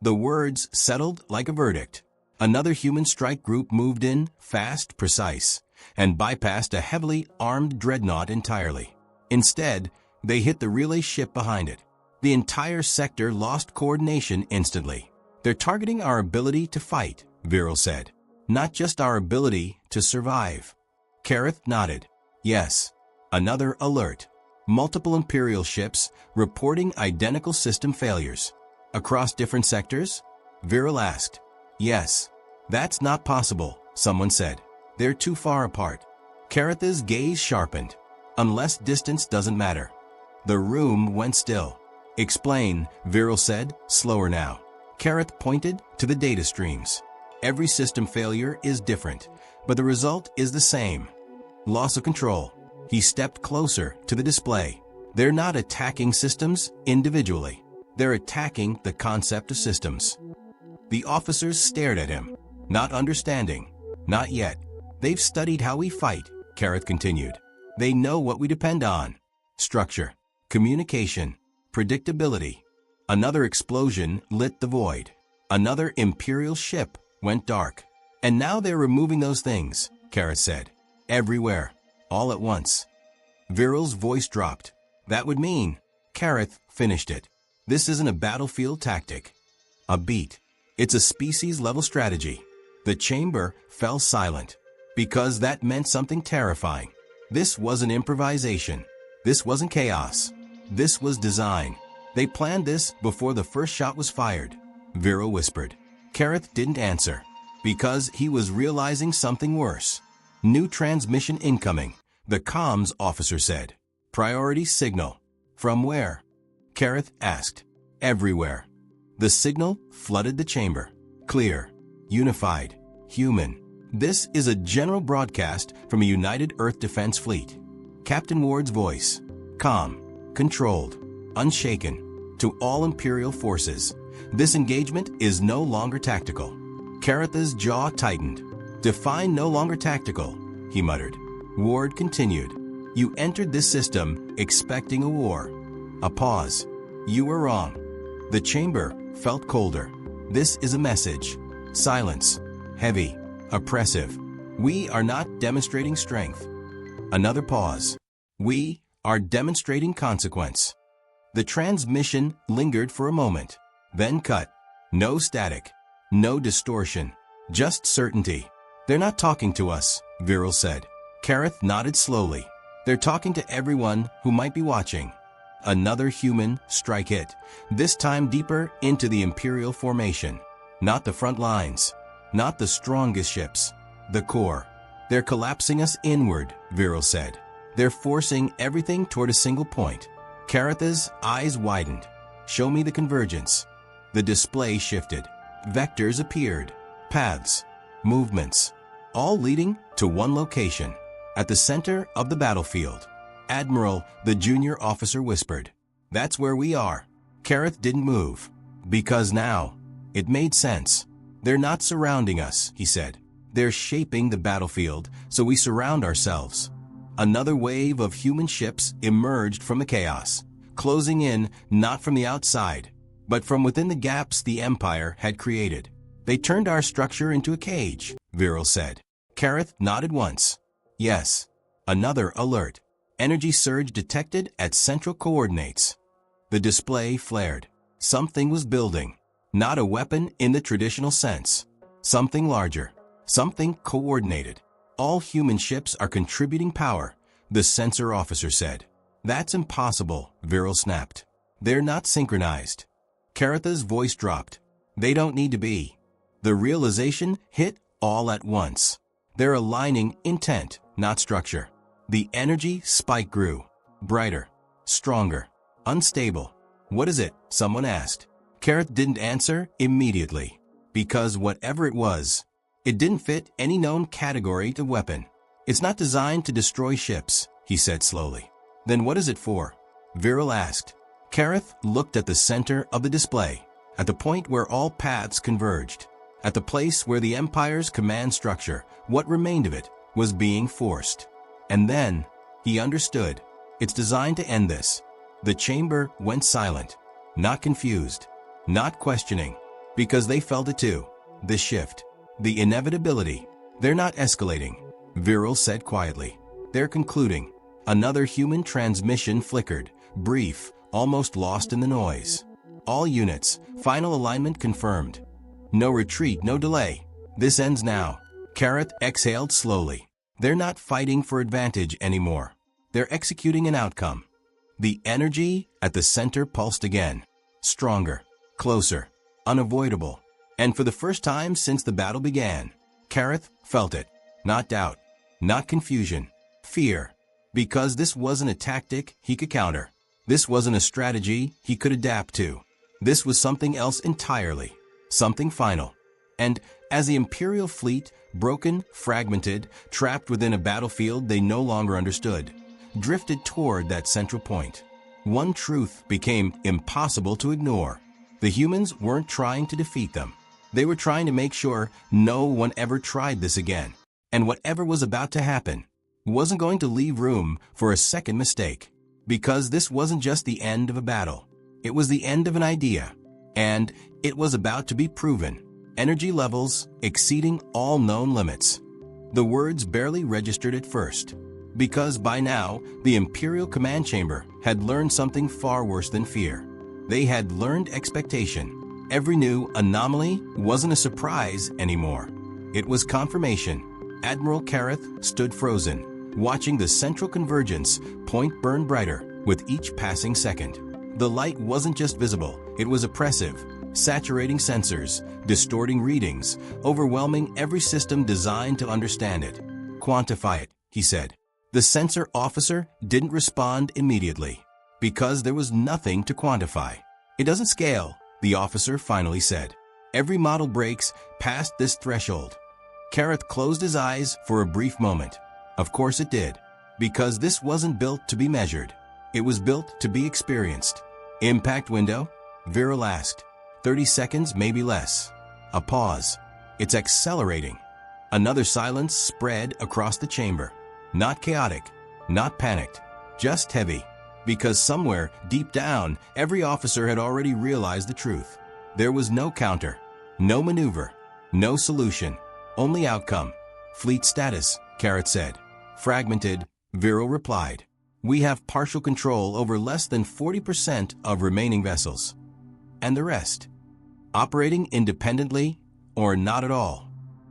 The words settled like a verdict. Another human strike group moved in, fast, precise, and bypassed a heavily armed dreadnought entirely. Instead, they hit the relay ship behind it. The entire sector lost coordination instantly. They're targeting our ability to fight, Viral said. Not just our ability to survive. Kareth nodded. Yes. Another alert. Multiple Imperial ships reporting identical system failures. Across different sectors? Viral asked. Yes. That's not possible, someone said. They're too far apart. Kareth's gaze sharpened. Unless distance doesn't matter. The room went still. Explain, Viral said, slower now. Kareth pointed to the data streams. Every system failure is different, but the result is the same. Loss of control. He stepped closer to the display. They're not attacking systems individually. They're attacking the concept of systems. The officers stared at him, not understanding. Not yet. They've studied how we fight, Kareth continued. They know what we depend on. Structure, communication, predictability. Another explosion lit the void. Another Imperial ship went dark. And now they're removing those things, Kareth said. Everywhere. All at once. Viral's voice dropped. That would mean. Kareth finished it. This isn't a battlefield tactic. A beat. It's a species-level strategy. The chamber fell silent. Because that meant something terrifying. This wasn't improvisation. This wasn't chaos. This was design. They planned this before the first shot was fired. Viral whispered. Kareth didn't answer. Because he was realizing something worse. New transmission incoming, the comms officer said. Priority signal. From where? Kareth asked. Everywhere. The signal flooded the chamber. Clear. Unified. Human. This is a general broadcast from a United Earth Defense Fleet. Captain Ward's voice. Calm. Controlled. Unshaken. To all Imperial forces. This engagement is no longer tactical. Kareth's jaw tightened. Define no longer tactical, he muttered. Ward continued. You entered this system expecting a war. A pause. You were wrong. The chamber felt colder. This is a message. Silence. Heavy. Oppressive. We are not demonstrating strength. Another pause. We are demonstrating consequence. The transmission lingered for a moment, then cut. No static. No distortion. Just certainty. They're not talking to us, Viral said. Kareth nodded slowly. They're talking to everyone who might be watching. Another human strike hit, this time deeper into the Imperial formation. Not the front lines, not the strongest ships, the core. They're collapsing us inward, Viral said. They're forcing everything toward a single point. Kareth's eyes widened. Show me the convergence. The display shifted. Vectors appeared. Paths. Movements. All leading to one location. At the center of the battlefield. Admiral, the junior officer whispered. That's where we are. Kareth didn't move. Because now, it made sense. They're not surrounding us, he said. They're shaping the battlefield so we surround ourselves. Another wave of human ships emerged from the chaos, closing in not from the outside, but from within the gaps the Empire had created. They turned our structure into a cage, Viral said. Kareth nodded once. Yes. Another alert. Energy surge detected at central coordinates. The display flared. Something was building. Not a weapon in the traditional sense. Something larger. Something coordinated. All human ships are contributing power, the sensor officer said. That's impossible, Viral snapped. They're not synchronized. Kareth's voice dropped. They don't need to be. The realization hit all at once. They're aligning intent, not structure. The energy spike grew. Brighter. Stronger. Unstable. What is it? Someone asked. Kareth didn't answer immediately. Because whatever it was, it didn't fit any known category of weapon. It's not designed to destroy ships, he said slowly. Then what is it for? Viral asked. Kareth looked at the center of the display, at the point where all paths converged, at the place where the Empire's command structure, what remained of it, was being forced. And then, he understood. It's designed to end this. The chamber went silent, not confused, not questioning, because they felt it too. The shift. The inevitability. They're not escalating, Viral said quietly. They're concluding. Another human transmission flickered, brief, almost lost in the noise. All units, final alignment confirmed. No retreat, no delay. This ends now. Kareth exhaled slowly. They're not fighting for advantage anymore. They're executing an outcome. The energy at the center pulsed again. Stronger, closer, unavoidable. And for the first time since the battle began, Kareth felt it. Not doubt, not confusion, fear. Because this wasn't a tactic he could counter. This wasn't a strategy he could adapt to. This was something else entirely. Something final. And as the Imperial fleet, broken, fragmented, trapped within a battlefield they no longer understood, drifted toward that central point, one truth became impossible to ignore. The humans weren't trying to defeat them. They were trying to make sure no one ever tried this again. And whatever was about to happen wasn't going to leave room for a second mistake. Because this wasn't just the end of a battle. It was the end of an idea. And it was about to be proven. Energy levels exceeding all known limits. The words barely registered at first. Because by now, the Imperial Command Chamber had learned something far worse than fear. They had learned expectation. Every new anomaly wasn't a surprise anymore. It was confirmation. Admiral Kareth stood frozen, watching the central convergence point burn brighter with each passing second. The light wasn't just visible, it was oppressive, saturating sensors, distorting readings, overwhelming every system designed to understand it. Quantify it, he said. The sensor officer didn't respond immediately, because there was nothing to quantify. It doesn't scale, the officer finally said. Every model breaks past this threshold. Kareth closed his eyes for a brief moment. Of course it did, because this wasn't built to be measured. It was built to be experienced. Impact window? Viral asked. 30 seconds, maybe less. A pause. It's accelerating. Another silence spread across the chamber. Not chaotic, not panicked, just heavy. Because somewhere, deep down, every officer had already realized the truth. There was no counter, no maneuver, no solution, only outcome. Fleet status, Kareth said. Fragmented, Viral replied. We have partial control over less than 40% of remaining vessels. And the rest? Operating independently or not at all?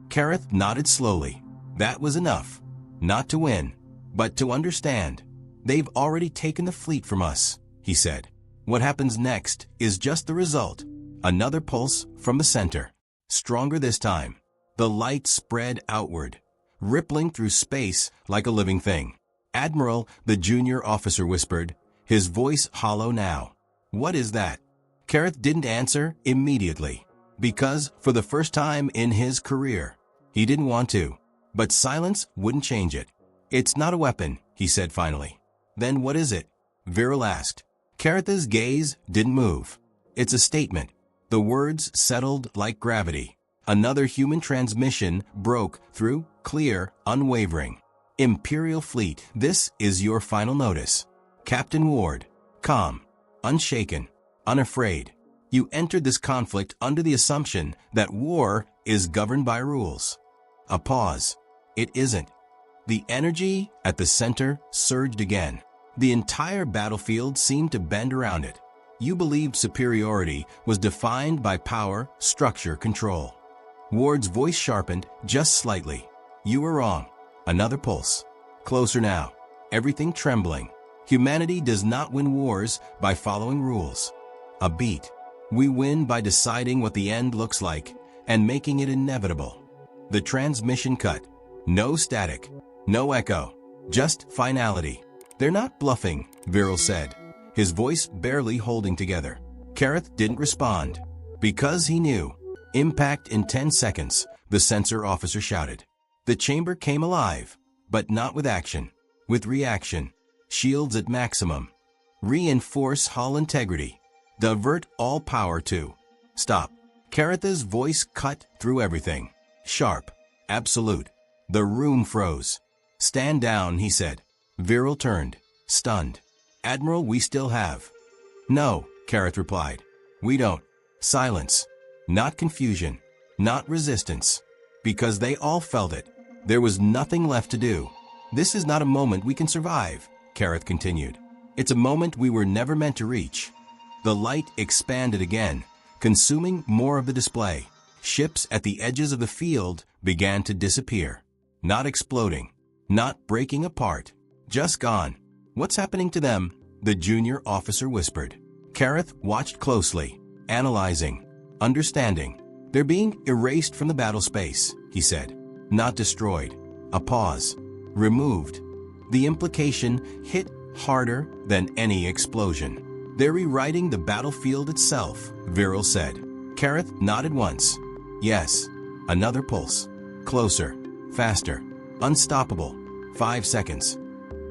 Kareth nodded slowly. That was enough. Not to win, but to understand. They've already taken the fleet from us, he said. What happens next is just the result. Another pulse from the center. Stronger this time. The light spread outward, rippling through space like a living thing. Admiral, the junior officer whispered, his voice hollow now. What is that? Kareth didn't answer immediately, because for the first time in his career, he didn't want to. But silence wouldn't change it. It's not a weapon, he said finally. Then what is it? Viral asked. Kareth's gaze didn't move. It's a statement. The words settled like gravity. Another human transmission broke through, clear, unwavering. Imperial Fleet, this is your final notice. Captain Ward, calm, unshaken, unafraid. You entered this conflict under the assumption that war is governed by rules. A pause. It isn't. The energy at the center surged again. The entire battlefield seemed to bend around it. You believed superiority was defined by power, structure, control. Ward's voice sharpened just slightly. You were wrong. Another pulse. Closer now. Everything trembling. Humanity does not win wars by following rules. A beat. We win by deciding what the end looks like and making it inevitable. The transmission cut. No static. No echo. Just finality. They're not bluffing, Viral said, his voice barely holding together. Kareth didn't respond. Because he knew. Impact in 10 seconds, the sensor officer shouted. The chamber came alive, but not with action. With reaction. Shields at maximum. Reinforce hull integrity. Divert all power to. Stop. Kareth's voice cut through everything. Sharp. Absolute. The room froze. Stand down, he said. Viral turned. Stunned. Admiral, we still have. No, Kareth replied. We don't. Silence. Not confusion. Not resistance. Because they all felt it. There was nothing left to do. This is not a moment we can survive, Kareth continued. It's a moment we were never meant to reach. The light expanded again, consuming more of the display. Ships at the edges of the field began to disappear. Not exploding. Not breaking apart. Just gone. What's happening to them? The junior officer whispered. Kareth watched closely, analyzing, understanding. They're being erased from the battle space, he said. Not destroyed. A pause. Removed. The implication hit harder than any explosion. They're rewriting the battlefield itself, Viral said. Kareth nodded once. Yes. Another pulse. Closer. Faster. Unstoppable. 5 seconds.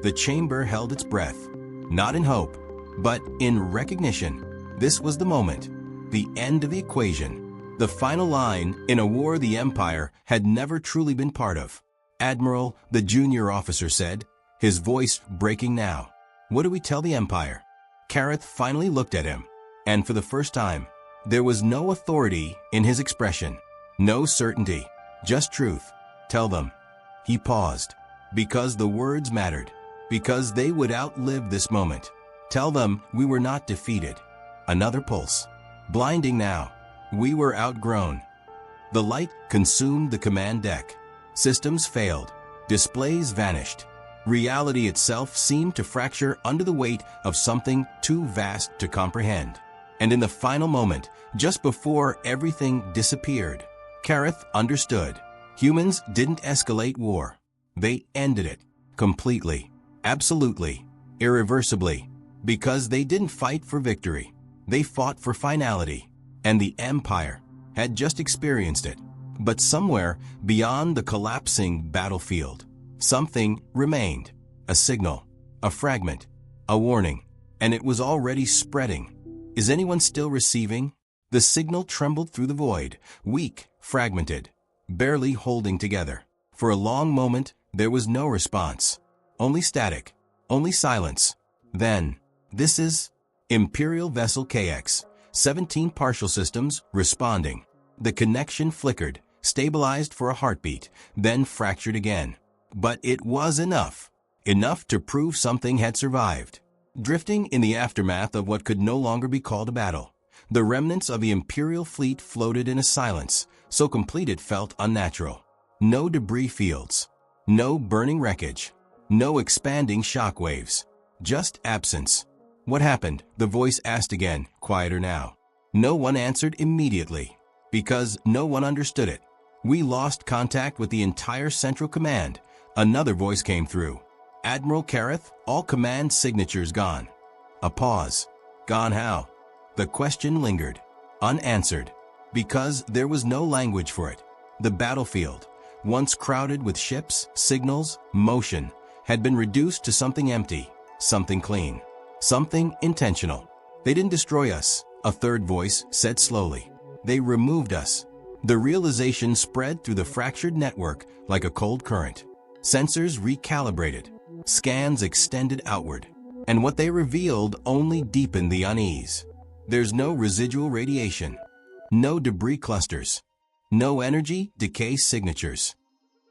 The chamber held its breath. Not in hope, but in recognition. This was the moment. The end of the equation. The final line in a war the Empire had never truly been part of. Admiral, the junior officer said, his voice breaking now. What do we tell the Empire? Kareth finally looked at him, and for the first time, there was no authority in his expression. No certainty, just truth. Tell them. He paused. Because the words mattered. Because they would outlive this moment. Tell them we were not defeated. Another pulse. Blinding now. We were outgrown. The light consumed the command deck. Systems failed. Displays vanished. Reality itself seemed to fracture under the weight of something too vast to comprehend. And in the final moment, just before everything disappeared, Kareth understood. Humans didn't escalate war. They ended it. Completely. Absolutely. Irreversibly. Because they didn't fight for victory. They fought for finality. And the Empire had just experienced it. But somewhere beyond the collapsing battlefield, something remained. A signal. A fragment. A warning. And it was already spreading. Is anyone still receiving? The signal trembled through the void, weak, fragmented, barely holding together. For a long moment, there was no response. Only static. Only silence. Then, this is Imperial Vessel KX. 17 partial systems responding. The connection flickered, stabilized for a heartbeat, then fractured again. But it was enough. Enough to prove something had survived. Drifting in the aftermath of what could no longer be called a battle, the remnants of the Imperial fleet floated in a silence, so complete it felt unnatural. No debris fields. No burning wreckage. No expanding shockwaves. Just absence. What happened? The voice asked again, quieter now. No one answered immediately, because no one understood it. We lost contact with the entire Central Command. Another voice came through. Admiral Kareth, all command signatures gone. A pause. Gone how? The question lingered, unanswered, because there was no language for it. The battlefield, once crowded with ships, signals, motion, had been reduced to something empty, something clean, something intentional. They didn't destroy us, a third voice said slowly. They removed us. The realization spread through the fractured network like a cold current. Sensors recalibrated. Scans extended outward. And what they revealed only deepened the unease. There's no residual radiation. No debris clusters. No energy decay signatures.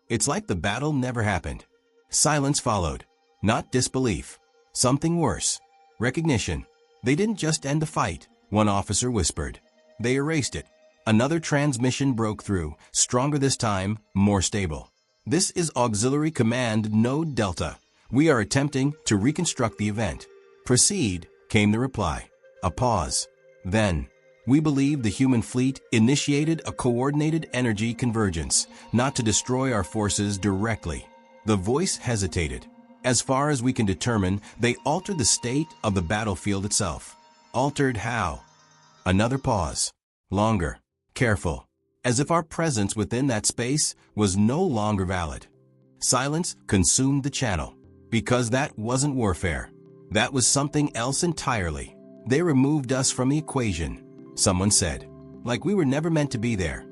It's like the battle never happened. Silence followed. Not disbelief. Something worse. Recognition. They didn't just end the fight, one officer whispered. They erased it. Another transmission broke through, stronger this time, more stable. This is Auxiliary Command Node Delta. We are attempting to reconstruct the event. Proceed, came the reply. A pause. Then, we believe the human fleet initiated a coordinated energy convergence, not to destroy our forces directly. The voice hesitated. As far as we can determine, they altered the state of the battlefield itself. Altered how? Another pause. Longer. Careful. As if our presence within that space was no longer valid. Silence consumed the channel. Because that wasn't warfare. That was something else entirely. They removed us from the equation, someone said. Like we were never meant to be there.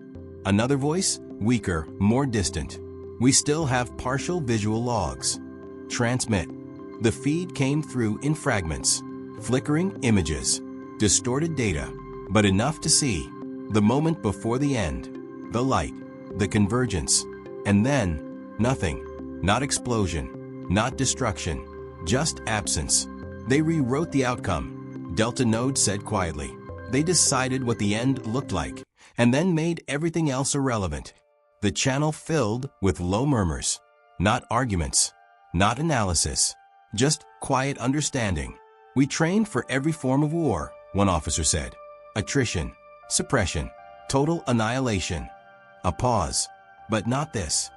Another voice, weaker, more distant. We still have partial visual logs. Transmit. The feed came through in fragments. Flickering images. Distorted data. But enough to see. The moment before the end. The light. The convergence. And then, nothing. Not explosion. Not destruction. Just absence. They rewrote the outcome, Delta Node said quietly. They decided what the end looked like, and then made everything else irrelevant. The channel filled with low murmurs. Not arguments. Not analysis. Just quiet understanding. We trained for every form of war, one officer said. Attrition. Suppression. Total annihilation. A pause. But not this.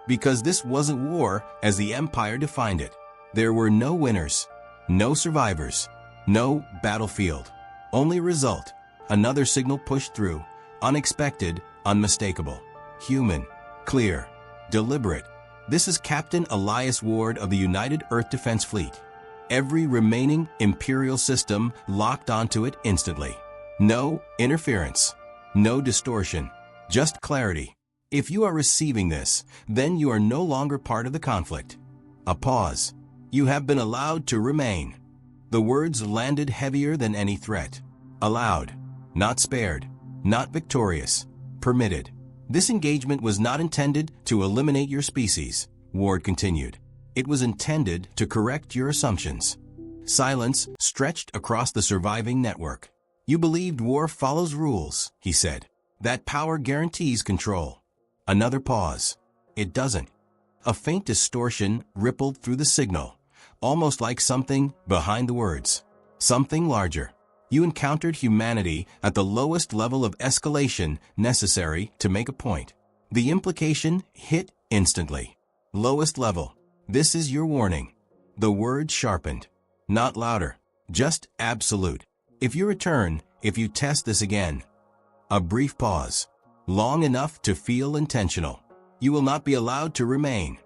Because this wasn't war as the Empire defined it. There were no winners. No survivors. No battlefield. Only result. Another signal pushed through. Unexpected. Unmistakable. Human. Clear. Deliberate. This is Captain Elias Ward of the United Earth Defense Fleet. Every remaining Imperial system locked onto it instantly. No interference. No distortion. Just clarity. If you are receiving this, then you are no longer part of the conflict. A pause. You have been allowed to remain. The words landed heavier than any threat. Allowed. Not spared. Not victorious. Permitted. This engagement was not intended to eliminate your species, Ward continued. It was intended to correct your assumptions. Silence stretched across the surviving network. You believed war follows rules, he said. That power guarantees control. Another pause. It doesn't. A faint distortion rippled through the signal, almost like something behind the words. Something larger. You encountered humanity at the lowest level of escalation necessary to make a point. The implication hit instantly. Lowest level. This is your warning. The word sharpened. Not louder. Just absolute. If you return, if you test this again. A brief pause. Long enough to feel intentional. You will not be allowed to remain.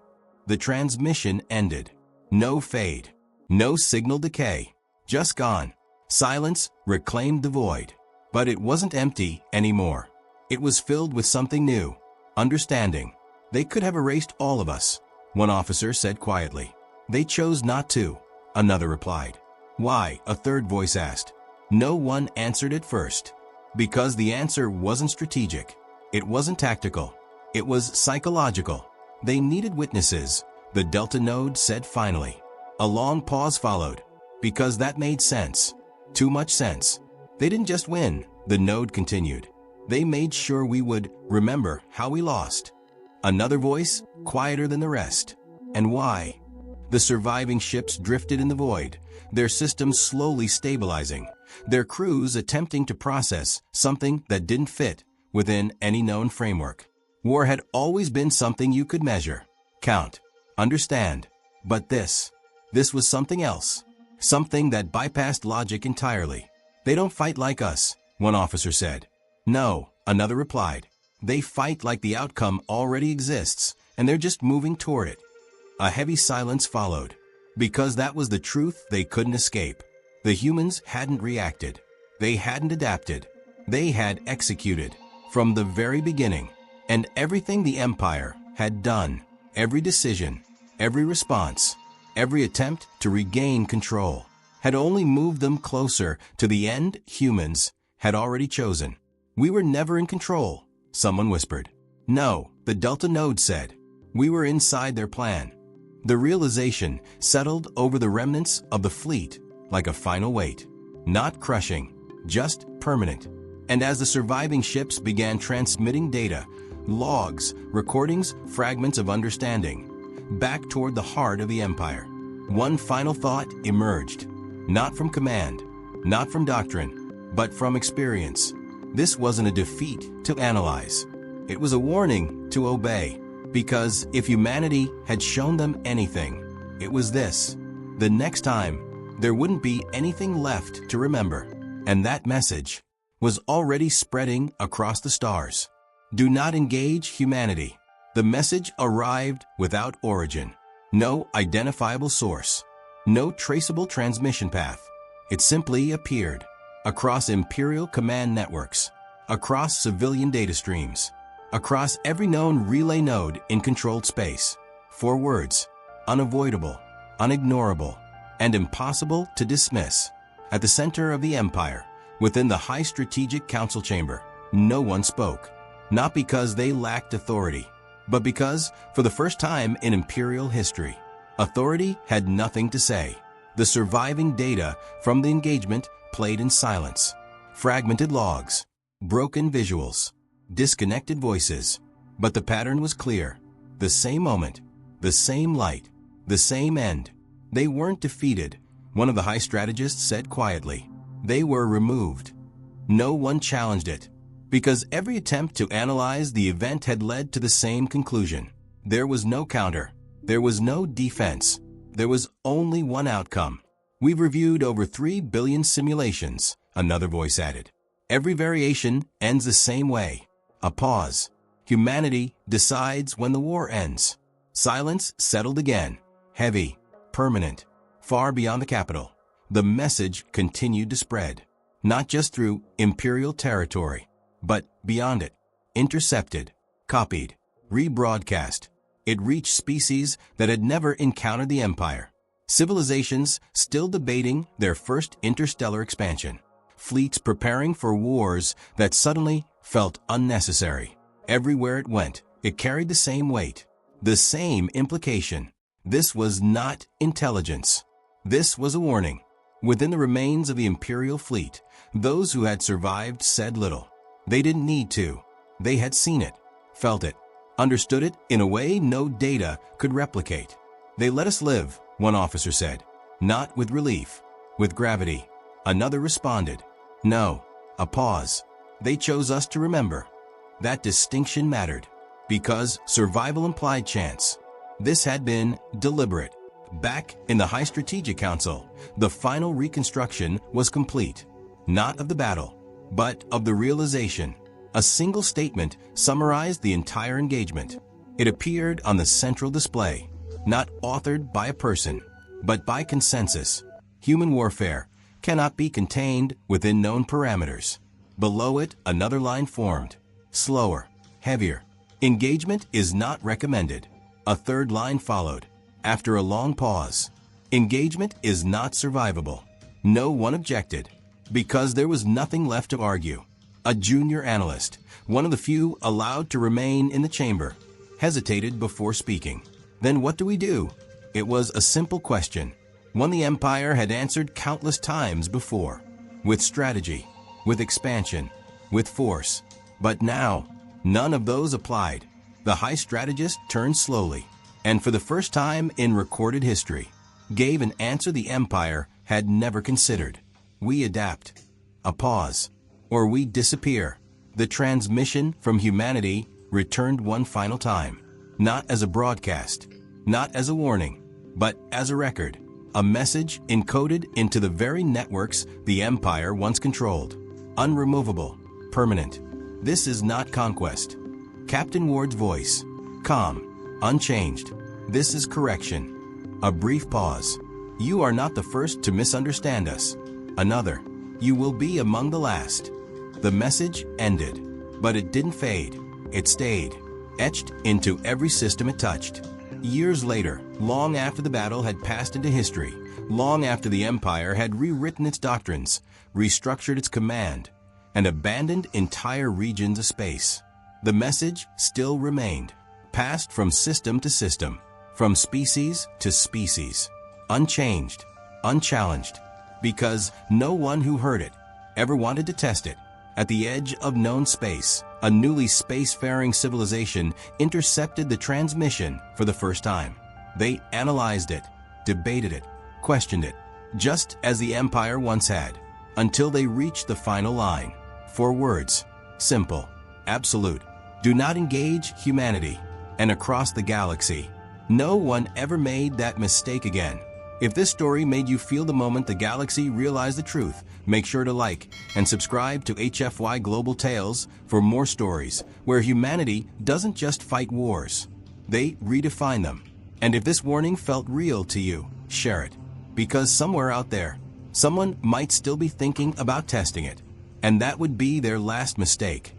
The transmission ended. No fade. No signal decay. Just gone. Silence reclaimed the void. But it wasn't empty anymore. It was filled with something new. Understanding. They could have erased all of us, one officer said quietly. They chose not to, another replied. Why? A third voice asked. No one answered at first. Because the answer wasn't strategic. It wasn't tactical. It was psychological. They needed witnesses, the Delta Node said finally. A long pause followed. Because that made sense. Too much sense. They didn't just win, the node continued. They made sure we would remember how we lost. Another voice, quieter than the rest. And why? The surviving ships drifted in the void, their systems slowly stabilizing, their crews attempting to process something that didn't fit within any known framework. War had always been something you could measure, count, understand. But this was something else. Something that bypassed logic entirely. They don't fight like us, one officer said. No, another replied. They fight like the outcome already exists, and they're just moving toward it. A heavy silence followed, because that was the truth they couldn't escape. The humans hadn't reacted. They hadn't adapted. They had executed from the very beginning. And everything the Empire had done, every decision, every response, every attempt to regain control, had only moved them closer to the end humans had already chosen. We were never in control, someone whispered. No, the Delta Node said. We were inside their plan. The realization settled over the remnants of the fleet like a final weight. Not crushing, just permanent. And as the surviving ships began transmitting data, logs, recordings, fragments of understanding, back toward the heart of the Empire, one final thought emerged. Not from command, not from doctrine, but from experience. This wasn't a defeat to analyze. It was a warning to obey. Because if humanity had shown them anything, it was this. The next time, there wouldn't be anything left to remember. And that message was already spreading across the stars. Do not engage humanity. The message arrived without origin. No identifiable source. No traceable transmission path. It simply appeared across Imperial command networks, across civilian data streams, across every known relay node in controlled space. 4 words: unavoidable, unignorable, and impossible to dismiss. At the center of the Empire, within the High Strategic Council chamber, no one spoke. Not because they lacked authority, but because, for the first time in Imperial history, authority had nothing to say. The surviving data from the engagement played in silence. Fragmented logs, broken visuals, disconnected voices. But the pattern was clear. The same moment, the same light, the same end. They weren't defeated, one of the high strategists said quietly. They were removed. No one challenged it, because every attempt to analyze the event had led to the same conclusion. There was no counter. There was no defense. There was only one outcome. We've reviewed over 3 billion simulations, another voice added. Every variation ends the same way. A pause. Humanity decides when the war ends. Silence settled again. Heavy, permanent, far beyond the capital. The message continued to spread. Not just through Imperial territory, but beyond it. Intercepted, copied, rebroadcast. It reached species that had never encountered the Empire. Civilizations still debating their first interstellar expansion. Fleets preparing for wars that suddenly felt unnecessary. Everywhere it went, it carried the same weight, the same implication. This was not intelligence. This was a warning. Within the remains of the Imperial fleet, those who had survived said little. They didn't need to. They had seen it, felt it, understood it in a way no data could replicate. They let us live, one officer said. Not with relief, with gravity. Another responded. No, a pause. They chose us to remember. That distinction mattered, because survival implied chance. This had been deliberate. Back in the High Strategic Council, the final reconstruction was complete. Not of the battle, but of the realization. A single statement summarized the entire engagement. It appeared on the central display, not authored by a person, but by consensus. Human warfare cannot be contained within known parameters. Below it, another line formed. Slower, heavier. Engagement is not recommended. A third line followed. After a long pause, engagement is not survivable. No one objected, because there was nothing left to argue. A junior analyst, one of the few allowed to remain in the chamber, hesitated before speaking. Then what do we do? It was a simple question, one the Empire had answered countless times before, with strategy, with expansion, with force. But now, none of those applied. The high strategist turned slowly, and for the first time in recorded history, gave an answer the Empire had never considered. We adapt. A pause. Or we disappear. The transmission from humanity returned one final time. Not as a broadcast, not as a warning, but as a record. A message encoded into the very networks the Empire once controlled. Unremovable, permanent. This is not conquest. Captain Ward's voice. Calm, unchanged. This is correction. A brief pause. You are not the first to misunderstand us. Another. You will be among the last. The message ended, but it didn't fade. It stayed, etched into every system it touched. Years later, long after the battle had passed into history, long after the Empire had rewritten its doctrines, restructured its command, and abandoned entire regions of space, the message still remained, passed from system to system, from species to species, unchanged, unchallenged, because no one who heard it ever wanted to test it. At the edge of known space, a newly spacefaring civilization intercepted the transmission for the first time. They analyzed it, debated it, questioned it, just as the Empire once had, until they reached the final line. 4 words. Simple. Absolute. Do not engage humanity. And across the galaxy, no one ever made that mistake again. If this story made you feel the moment the galaxy realized the truth, make sure to like and subscribe to HFY Global Tales for more stories where humanity doesn't just fight wars, they redefine them. And if this warning felt real to you, share it. Because somewhere out there, someone might still be thinking about testing it. And that would be their last mistake.